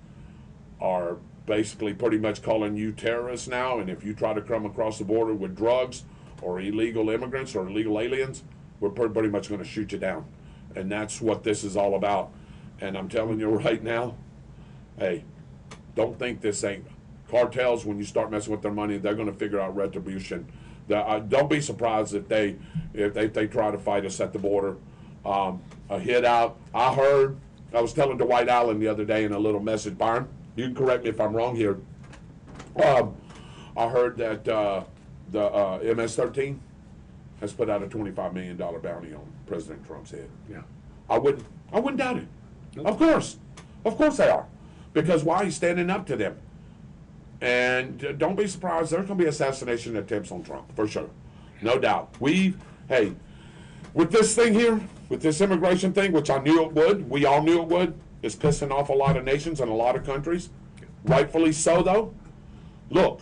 Speaker 3: are basically pretty much calling you terrorists now, and if you try to come across the border with drugs or illegal immigrants or illegal aliens, we're pretty much going to shoot you down. And that's what this is all about. And I'm telling you right now, hey, don't think this ain't cartels. When you start messing with their money, they're going to figure out retribution. Don't be surprised if they try to fight us at the border. A hit out. I was telling Dwight Allen the other day in a little message, Byron, you can correct me if I'm wrong here. I heard that the MS-13 has put out a $25 million bounty on President Trump's head.
Speaker 5: Yeah.
Speaker 3: I wouldn't doubt it.
Speaker 5: Nope.
Speaker 3: Of course they are, because why? He's standing up to them, And don't be surprised, there's going to be assassination attempts on Trump, for sure. No doubt. Hey, with this thing here, with this immigration thing, which I knew it would, we all knew it would, it's pissing off a lot of nations and a lot of countries. Rightfully so, though. Look,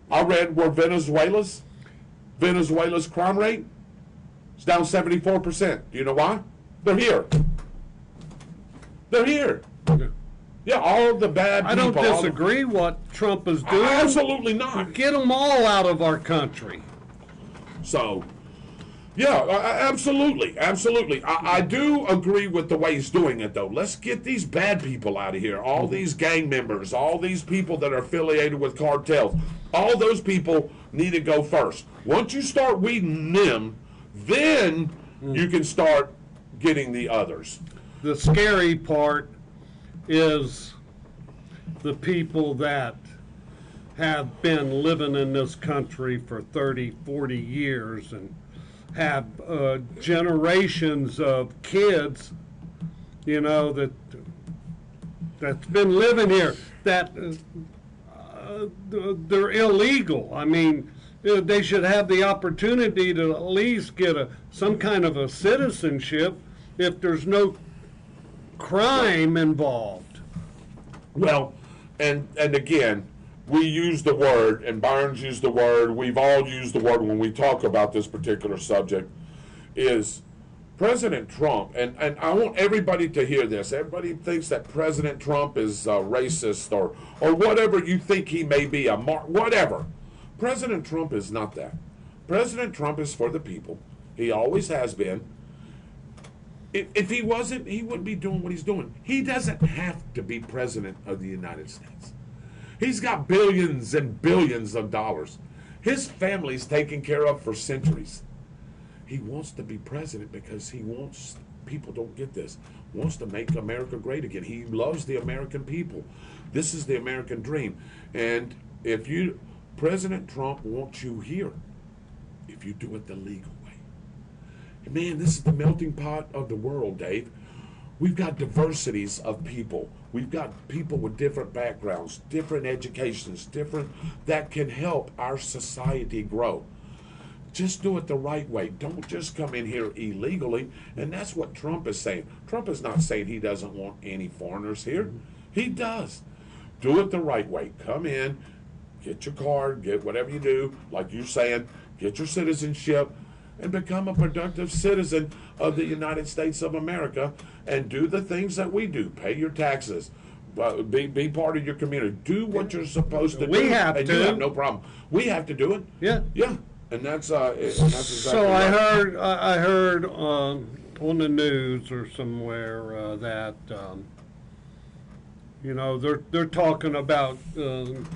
Speaker 3: I read where Venezuela's crime rate is down 74%. Do you know why? They're here. They're here. Yeah, all the bad people.
Speaker 5: I don't disagree what Trump is doing.
Speaker 3: Absolutely not.
Speaker 5: Get them all out of our country.
Speaker 3: So, yeah, absolutely. I do agree with the way he's doing it, though. Let's get these bad people out of here. All these gang members, all these people that are affiliated with cartels, all those people need to go first. Once you start weeding them, then you can start getting the others.
Speaker 5: The scary part is the people that have been living in this country for 30, 40 years and have generations of kids, that's been living here, that they're illegal. I mean, they should have the opportunity to at least get some kind of a citizenship if there's no crime involved.
Speaker 3: Well, and again, we use the word, and Byron's used the word, we've all used the word when we talk about this particular subject, is President Trump, and I want everybody to hear this. Everybody thinks that President Trump is racist or whatever you think he may be, whatever. President Trump is not that. President Trump is for the people. He always has been. If he wasn't, he wouldn't be doing what he's doing. He doesn't have to be president of the United States. He's got billions and billions of dollars. His family's taken care of for centuries. He wants to be president because he wants, people don't get this, wants to make America great again. He loves the American people. This is the American dream. And President Trump wants you here if you do it the legal way. Man, this is the melting pot of the world, Dave. We've got diversities of people. We've got people with different backgrounds, different educations, that can help our society grow. Just do it the right way. Don't just come in here illegally. And that's what Trump is saying. Trump is not saying he doesn't want any foreigners here. He does. Do it the right way. Come in, get your card, get whatever you do, like you're saying, get your citizenship, and become a productive citizen of the United States of America, and do the things that we do. Pay your taxes. Be part of your community. Do what you're supposed to do.
Speaker 5: We have
Speaker 3: and
Speaker 5: to.
Speaker 3: You have no problem. We have to do it.
Speaker 5: Yeah.
Speaker 3: Yeah. And that's exactly
Speaker 5: so
Speaker 3: right.
Speaker 5: I heard on the news or somewhere that they're talking about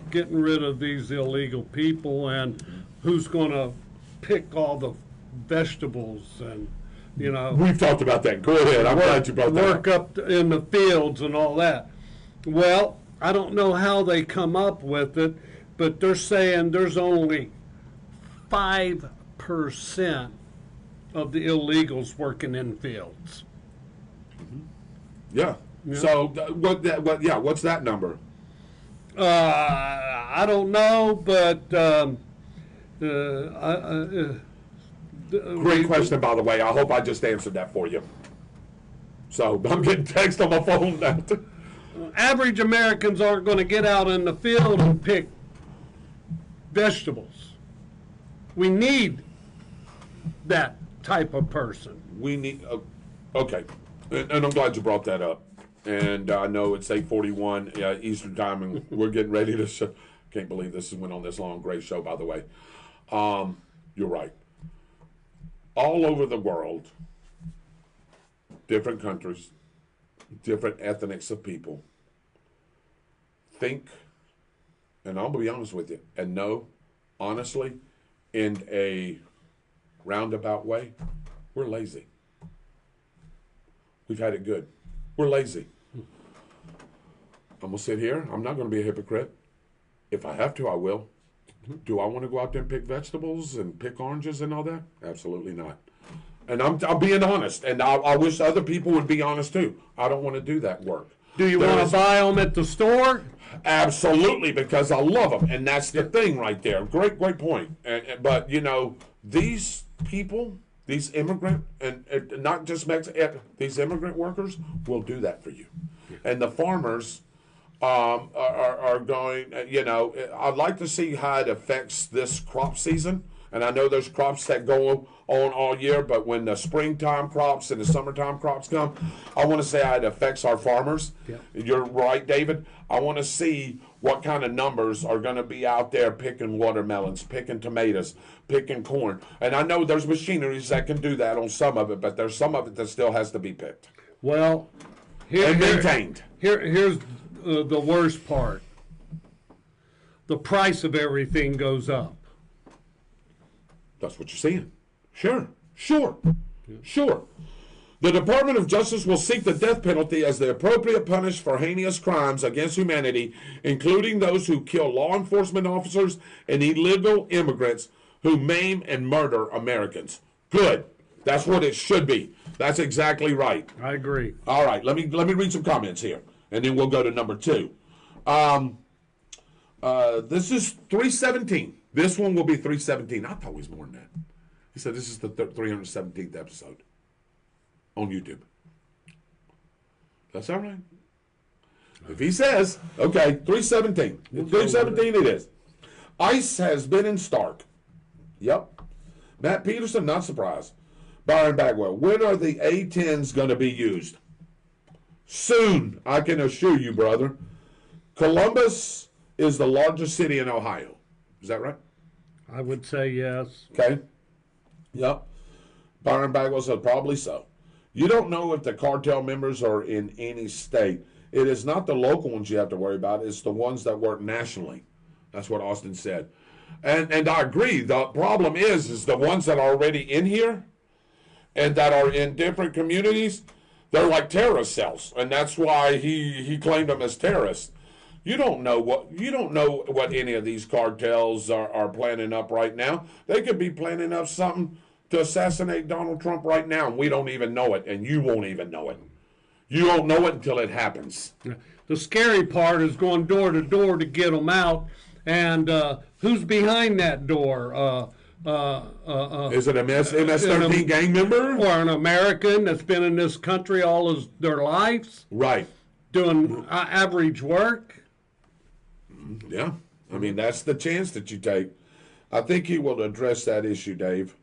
Speaker 5: getting rid of these illegal people, and who's going to pick all the vegetables, and
Speaker 3: we've talked about that. Go ahead. I'm glad you brought that
Speaker 5: work up in the fields and all that. Well, I don't know how they come up with it, but they're saying there's only 5% of the illegals working in fields.
Speaker 3: Yeah. So what's that number?
Speaker 5: I don't know, but
Speaker 3: great question, by the way. I hope I just answered that for you. So I'm getting text on my phone now.
Speaker 5: Average Americans aren't going to get out in the field and pick vegetables. We need that type of person.
Speaker 3: We need, okay, and I'm glad you brought that up. And I know it's 8:41 Eastern time, and we're getting ready to show. Can't believe this went on this long. Great show, by the way. You're right. All over the world, different countries, different ethnics of people think, and I'm going to be honest with you, and know, honestly, in a roundabout way, we're lazy. We've had it good. We're lazy. I'm going to sit here. I'm not going to be a hypocrite. If I have to, I will. Do I want to go out there and pick vegetables and pick oranges and all that? Absolutely not. And I'm being honest, and I wish other people would be honest too. I don't want to do that work.
Speaker 5: Do you want to buy them at the store?
Speaker 3: Absolutely, because I love them, and that's the thing right there. Great point. But you know, these people, these immigrant and not just these immigrant workers will do that for you, and the farmers are going. You know, I'd like to see how it affects this crop season. And I know there's crops that go on all year, but when the springtime crops and the summertime crops come, I want to see how it affects our farmers.
Speaker 5: Yep.
Speaker 3: You're right, David. I want to see what kind of numbers are going to be out there picking watermelons, picking tomatoes, picking corn. And I know there's machineries that can do that on some of it, but there's some of it that still has to be picked.
Speaker 5: Well,
Speaker 3: and maintained.
Speaker 5: Here's the worst part. The price of everything goes up.
Speaker 3: That's what you're saying. Sure. The Department of Justice will seek the death penalty as the appropriate punishment for heinous crimes against humanity, including those who kill law enforcement officers and illegal immigrants who maim and murder Americans. Good. That's what it should be. That's exactly right.
Speaker 5: I agree.
Speaker 3: All right. Let me read some comments here, and then we'll go to number 2. This is 317. This one will be 317. I thought it was more than that. He said this is the 317th episode on YouTube. That's all right. If he says, okay, 317. 317 it is. ICE has been in Stark. Yep. Matt Peterson, not surprised. Byron Bagwell, when are the A-10s going to be used? Soon, I can assure you, brother. Columbus is the largest city in Ohio. Is that right?
Speaker 5: I would say yes.
Speaker 3: Okay. Yep. Byron Bagwell said probably so. You don't know if the cartel members are in any state. It is not the local ones you have to worry about. It's the ones that work nationally. That's what Austin said. And I agree. The problem is the ones that are already in here and that are in different communities, they're like terrorist cells. And that's why he claimed them as terrorists. You don't know what any of these cartels are planning up right now. They could be planning up something to assassinate Donald Trump right now, and we don't even know it, and you won't even know it. You don't know it until it happens.
Speaker 5: The scary part is going door to door to get them out, and who's behind that door?
Speaker 3: Is it a MS-13 gang member?
Speaker 5: Or an American that's been in this country all their lives?
Speaker 3: Right.
Speaker 5: Doing average work?
Speaker 3: Yeah. I mean, that's the chance that you take. I think he will address that issue, Dave.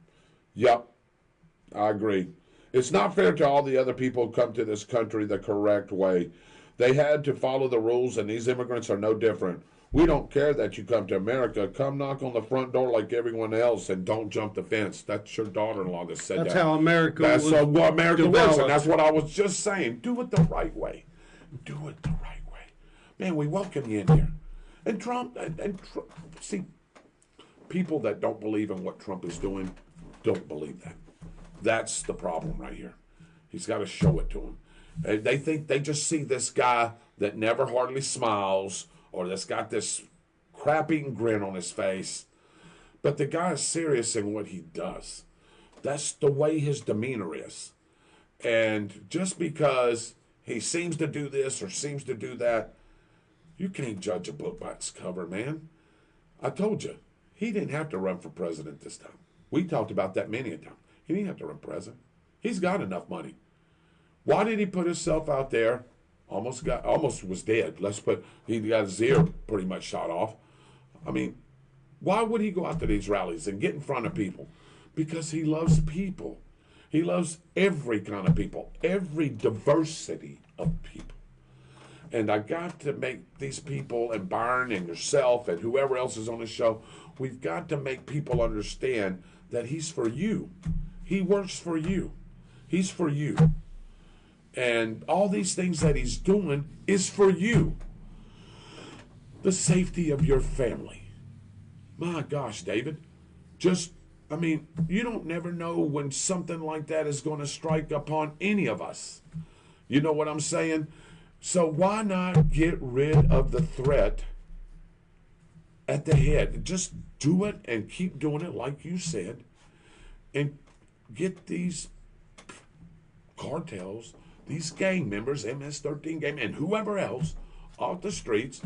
Speaker 3: Yep. I agree. It's not fair to all the other people who come to this country the correct way. They had to follow the rules, and these immigrants are no different. We don't care that you come to America. Come knock on the front door like everyone else, and don't jump the fence. That's your daughter-in-law that said that.
Speaker 5: That's how America
Speaker 3: That's
Speaker 5: was
Speaker 3: what America was,
Speaker 5: developed.
Speaker 3: and that's what I was just saying. Do it the right way. Do it the right way. Man, we welcome you in here. And Trump, see, people that don't believe in what Trump is doing don't believe that. That's the problem right here. He's got to show it to them. They think they just see this guy that never hardly smiles or that's got this crappy grin on his face. But the guy is serious in what he does. That's the way his demeanor is. And just because he seems to do this or seems to do that, you can't judge a book by its cover, man. I told you, he didn't have to run for president this time. We talked about that many a time. He didn't have to run president. He's got enough money. Why did he put himself out there? Almost was dead. He got his ear pretty much shot off. I mean, why would he go out to these rallies and get in front of people? Because he loves people. He loves every kind of people, every diversity of people. And I got to make these people, and Byron and yourself and whoever else is on the show, we've got to make people understand that he's for you. He works for you. He's for you. And all these things that he's doing is for you. The safety of your family. My gosh, David. You don't never know when something like that is going to strike upon any of us. You know what I'm saying? So why not get rid of the threat at the head? Just do it and keep doing it like you said. And get these cartels these gang members, MS-13 gang, and whoever else, off the streets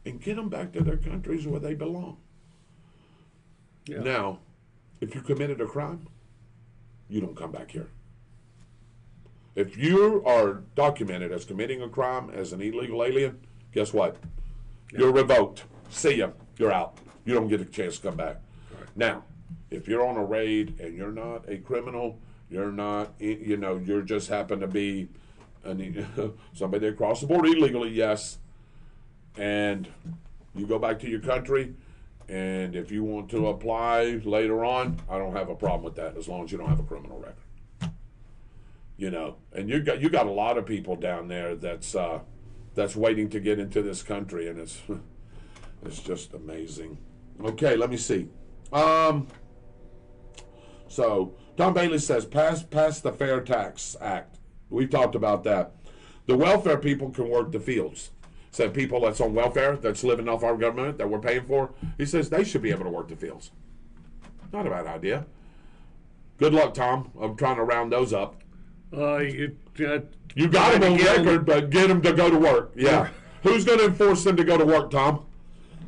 Speaker 3: and get them back to their countries where they belong. Yeah. Now, if you committed a crime, you don't come back here. If you are documented as committing a crime as an illegal alien, guess what? Yeah. You're revoked. See ya. You're out. You don't get a chance to come back. Right. Now, if you're on a raid and you're not a criminal, you're not, you're just happen to be somebody that crossed the border illegally, yes, and you go back to your country, and if you want to apply later on, I don't have a problem with that as long as you don't have a criminal record. And you got a lot of people down there that's waiting to get into this country, and it's just amazing. Okay, let me see. So Tom Bailey says pass the Fair Tax Act. We've talked about that. The welfare people can work the fields. So people that's on welfare, that's living off our government, that we're paying for, he says they should be able to work the fields. Not a bad idea. Good luck, Tom. I'm trying to round those up. You got them on record, but get them to go to work. Yeah. Who's going to enforce them to go to work, Tom?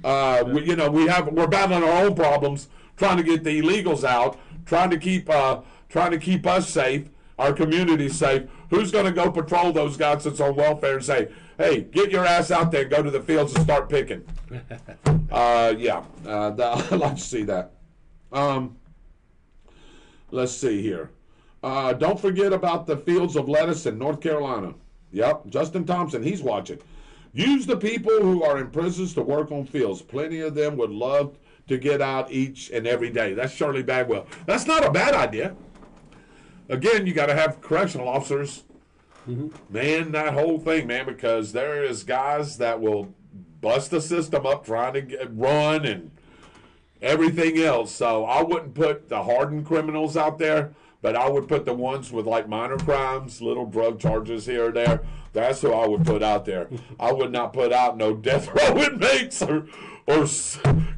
Speaker 3: We're battling our own problems, trying to get the illegals out, trying to keep us safe, our community safe. Who's going to go patrol those guys that's on welfare and say, hey, get your ass out there, go to the fields and start picking? I'd like to see that. Let's see here. Don't forget about the fields of lettuce in North Carolina. Yep, Justin Thompson, he's watching. Use the people who are in prisons to work on fields. Plenty of them would love to get out each and every day. That's Shirley Bagwell. That's not a bad idea. Again, you got to have correctional officers. Mm-hmm. Man, that whole thing, man, because there is guys that will bust the system up trying to run and everything else. So I wouldn't put the hardened criminals out there, but I would put the ones with like minor crimes, little drug charges here or there. That's who I would put out there. I would not put out no death row inmates or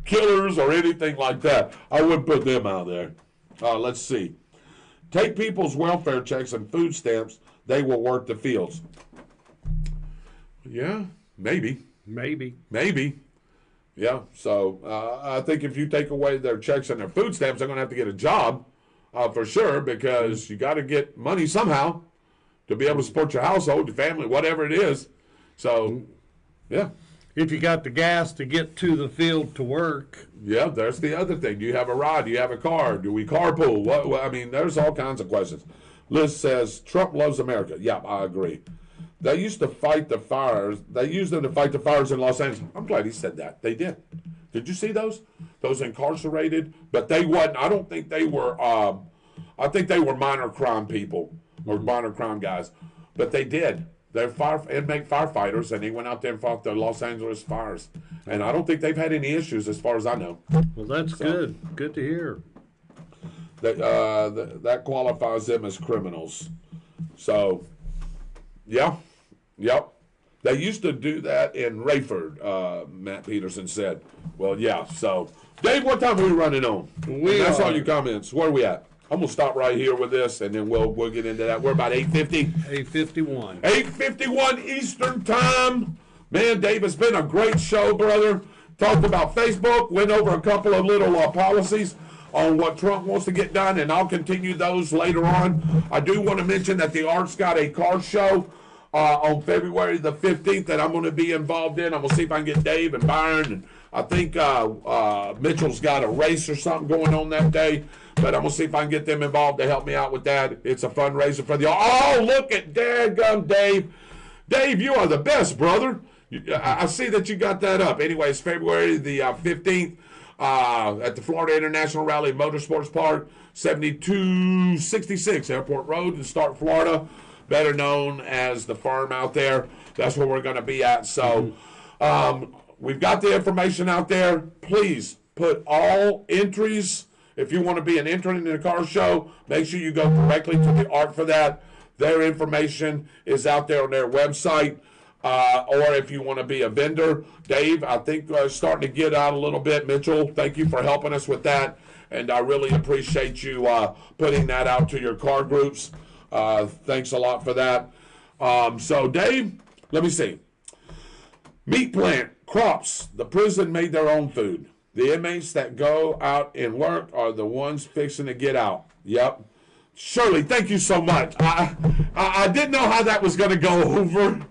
Speaker 3: killers or anything like that. I wouldn't put them out there. Let's see. Take people's welfare checks and food stamps. They will work the fields. Yeah, maybe. Yeah, so I think if you take away their checks and their food stamps, they're going to have to get a job for sure, because you got to get money somehow to be able to support your household, your family, whatever it is. So, yeah.
Speaker 5: If you got the gas to get to the field to work.
Speaker 3: Yeah, there's the other thing. Do you have a ride? Do you have a car? Do we carpool? I mean, there's all kinds of questions. Liz says, Trump loves America. Yeah, I agree. They used to fight the fires. They used them to fight the fires in Los Angeles. I'm glad he said that. They did. Did you see those? Those incarcerated? But they wasn't. I don't think they were. I think they were minor crime people or minor crime guys. But they did. They're inmate firefighters, and they went out there and fought the Los Angeles fires. And I don't think they've had any issues as far as I know.
Speaker 5: Well, that's good. Good to hear.
Speaker 3: That qualifies them as criminals. So, yeah. Yep. They used to do that in Rayford, Matt Peterson said. Well, yeah. So, Dave, what time are we running on? That's all your comments. Where are we at? I'm going to stop right here with this, and then we'll get into that. We're about 8:50.
Speaker 5: 8:51.
Speaker 3: 8:51 Eastern Time. Man, Dave, it's been a great show, brother. Talked about Facebook, went over a couple of little policies on what Trump wants to get done, and I'll continue those later on. I do want to mention that the Art's got a car show on February the 15th that I'm going to be involved in. I'm going to see if I can get Dave and Byron, and I think Mitchell's got a race or something going on that day. But I'm going to see if I can get them involved to help me out with that. It's a fundraiser for the... Oh, look at dadgum Dave. Dave, you are the best, brother. I see that you got that up. Anyways, February the 15th at the Florida International Rally Motorsports Park, 7266 Airport Road in Stark, Florida, better known as the farm out there. That's where we're going to be at. So we've got the information out there. Please put all entries... If you want to be an entrant in the car show, make sure you go directly to the Art for that. Their information is out there on their website. Or if you want to be a vendor, Dave, I think starting to get out a little bit. Mitchell, thank you for helping us with that. And I really appreciate you putting that out to your car groups. Thanks a lot for that. So, Dave, let me see. Meat plant, crops. The prison made their own food. The inmates that go out and work are the ones fixing to get out. Yep. Shirley, thank you so much. I didn't know how that was going to go over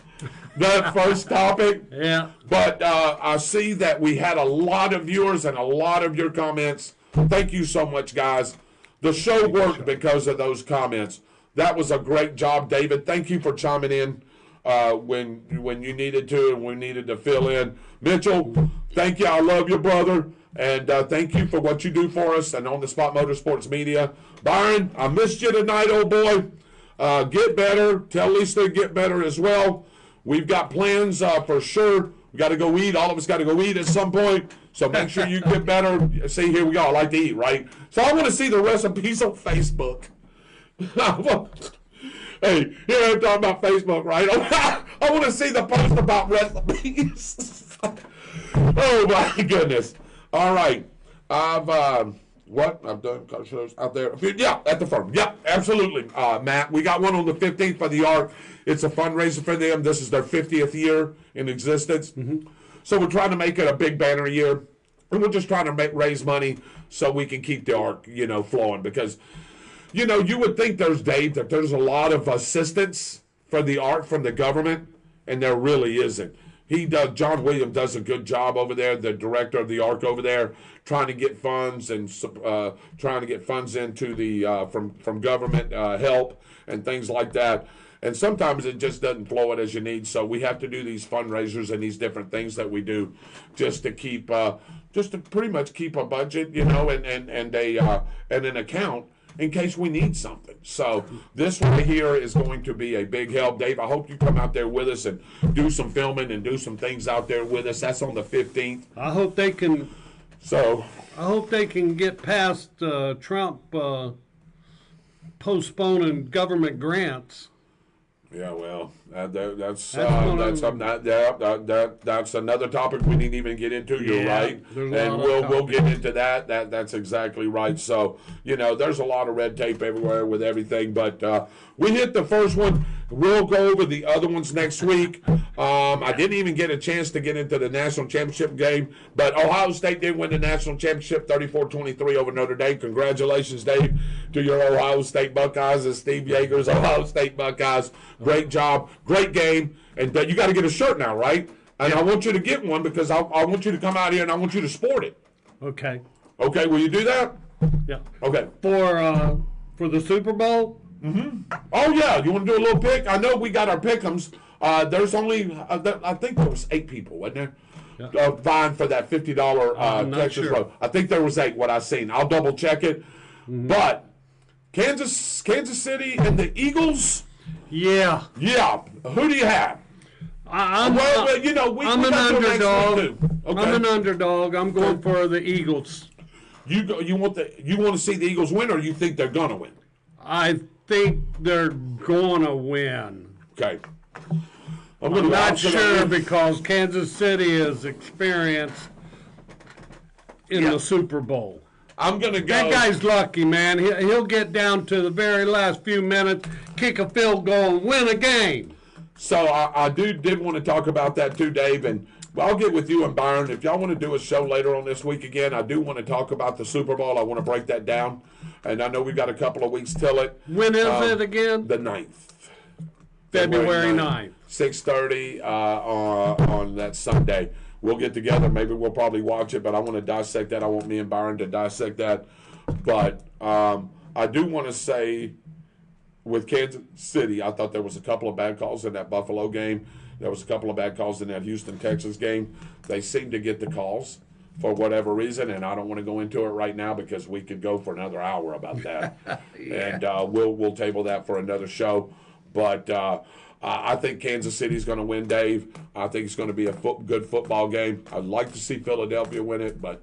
Speaker 3: that first topic.
Speaker 5: Yeah.
Speaker 3: But I see that we had a lot of viewers and a lot of your comments. Thank you so much, guys. The show worked because of those comments. That was a great job, David. Thank you for chiming in when you needed to and we needed to fill in. Mitchell, thank you. I love you, brother. And thank you for what you do for us and On the Spot Motorsports Media. Byron, I missed you tonight, old boy. Get better. Tell Lisa to get better as well. We've got plans for sure. We got to go eat. All of us got to go eat at some point. So make sure you get better. See, here we go. I like to eat, right? So I want to see the recipes on Facebook. Hey, here I'm talking about Facebook, right? I want to see the post about recipes. Oh, my goodness. All right. I've done car shows out there. Yeah, at the firm. Yeah, absolutely, Matt. We got one on the 15th for the Ark. It's a fundraiser for them. This is their 50th year in existence. Mm-hmm. So we're trying to make it a big banner year. And we're just trying to raise money so we can keep the Ark, flowing. Because, you would think Dave, that there's a lot of assistance for the Ark from the government, and there really isn't. John Williams does a good job over there, the director of the Ark over there, trying to get funds and trying to get funds into the from government help and things like that. And sometimes it just doesn't flow it as you need. So we have to do these fundraisers and these different things that we do just to keep, just to pretty much keep a budget, and an account in case we need something. So this right here is going to be a big help. Dave, I hope you come out there with us and do some filming and do some things out there with us. That's on the 15th.
Speaker 5: I hope they can.
Speaker 3: So
Speaker 5: I hope they can get past Trump postponing government grants.
Speaker 3: Yeah, well, that's another topic we didn't even get into. You're right, and we'll get into that. That's exactly right. So there's a lot of red tape everywhere with everything, but we hit the first one. We'll go over the other ones next week. I didn't even get a chance to get into the national championship game, but Ohio State did win the national championship 34-23 over Notre Dame. Congratulations, Dave, to your Ohio State Buckeyes and Steve Yeager's Ohio State Buckeyes. Great job, great game, and you got to get a shirt now, right? And I want you to get one because I want you to come out here and I want you to sport it.
Speaker 5: Okay.
Speaker 3: Okay, will you do that?
Speaker 5: Yeah.
Speaker 3: Okay.
Speaker 5: For the Super Bowl?
Speaker 3: Mm-hmm. Oh, yeah. You want to do a little pick? I know we got our pick'ems. There's only, I think there was 8 people, wasn't there? Yeah. Vying for that $50 Texas Road. I think there was 8, what I seen. I'll double check it. Mm-hmm. But Kansas City and the Eagles.
Speaker 5: Yeah.
Speaker 3: Yeah. Who do you have?
Speaker 5: I'm an underdog. Okay. I'm an underdog. I'm going for the Eagles.
Speaker 3: You want to see the Eagles win, or you think they're gonna win?
Speaker 5: I think they're gonna win.
Speaker 3: Okay.
Speaker 5: I'm not sure because Kansas City is experienced in the Super Bowl.
Speaker 3: I'm going to go.
Speaker 5: That guy's lucky, man. He'll get down to the very last few minutes, kick a field goal, and win a game.
Speaker 3: So I did want to talk about that too, Dave, and I'll get with you and Byron. If y'all want to do a show later on this week again, I do want to talk about the Super Bowl. I want to break that down, and I know we've got a couple of weeks till it.
Speaker 5: When is it again?
Speaker 3: The 9th.
Speaker 5: February 9th.
Speaker 3: 6:30 on that Sunday. We'll get together. Maybe we'll probably watch it, but I want to dissect that. I want me and Byron to dissect that. But I do want to say with Kansas City, I thought there was a couple of bad calls in that Buffalo game. There was a couple of bad calls in that Houston, Texas game. They seem to get the calls for whatever reason, and I don't want to go into it right now because we could go for another hour about that. And we'll table that for another show. But I think Kansas City's going to win, Dave. I think it's going to be a good football game. I'd like to see Philadelphia win it, but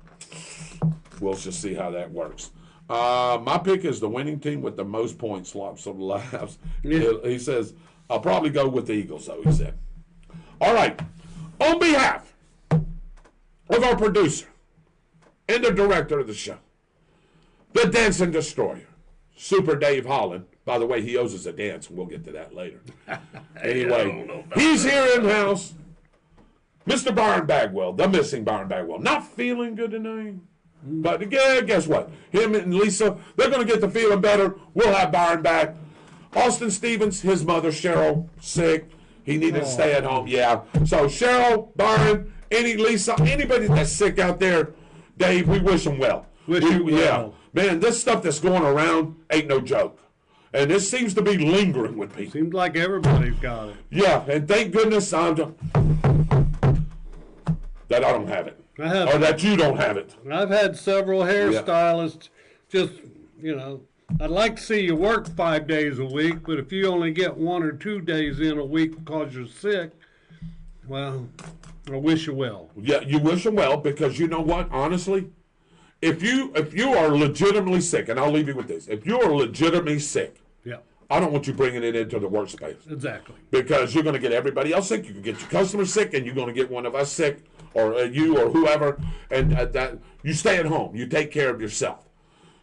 Speaker 3: we'll just see how that works. My pick is the winning team with the most points, lots of laughs. Yeah. He says, I'll probably go with the Eagles, though, he said. All right. On behalf of our producer and the director of the show, the Dancing Destroyer, Super Dave Holland. By the way, he owes us a dance, and we'll get to that later. Anyway, he's here in-house. Mr. Byron Bagwell, the missing Byron Bagwell. Not feeling good tonight. But yeah, guess what? Him and Lisa, they're going to get to feeling better. We'll have Byron back. Austin Stevens, his mother, Cheryl, sick. He needed to stay at home. Yeah. So Cheryl, Byron, Lisa, anybody that's sick out there, Dave, we wish them well.
Speaker 5: Wish you well.
Speaker 3: Yeah. Man, this stuff that's going around ain't no joke. And this seems to be lingering with people.
Speaker 5: Seems like everybody's got it.
Speaker 3: Yeah, and thank goodness that I don't have it. Or that you don't have it.
Speaker 5: I've had several hairstylists just, I'd like to see you work 5 days a week, but if you only get 1 or 2 days in a week because you're sick, well, I wish you well.
Speaker 3: Yeah, you wish them well, because you know what, honestly, if you are legitimately sick, and I'll leave you with this, if you are legitimately sick, I don't want you bringing it into the workspace.
Speaker 5: Exactly.
Speaker 3: Because you're going to get everybody else sick. You can get your customers sick, and you're going to get one of us sick, or you or whoever. And that you stay at home. You take care of yourself.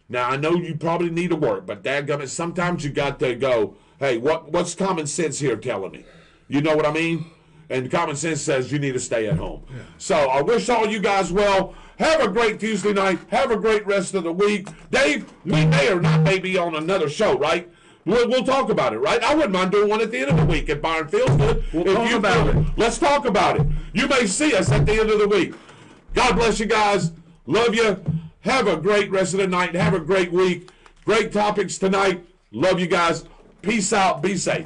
Speaker 3: Now, I know you probably need to work, but dadgummit, sometimes you got to go, hey, what's common sense here telling me? You know what I mean? And common sense says you need to stay at home. Yeah. So I wish all you guys well. Have a great Tuesday night. Have a great rest of the week. Dave, we may or not may be on another show, right? We'll talk about it, right? I wouldn't mind doing one at the end of the week if Byron feels good.
Speaker 5: We'll talk about it.
Speaker 3: Let's talk about it. You may see us at the end of the week. God bless you guys. Love you. Have a great rest of the night. Have a great week. Great topics tonight. Love you guys. Peace out. Be safe.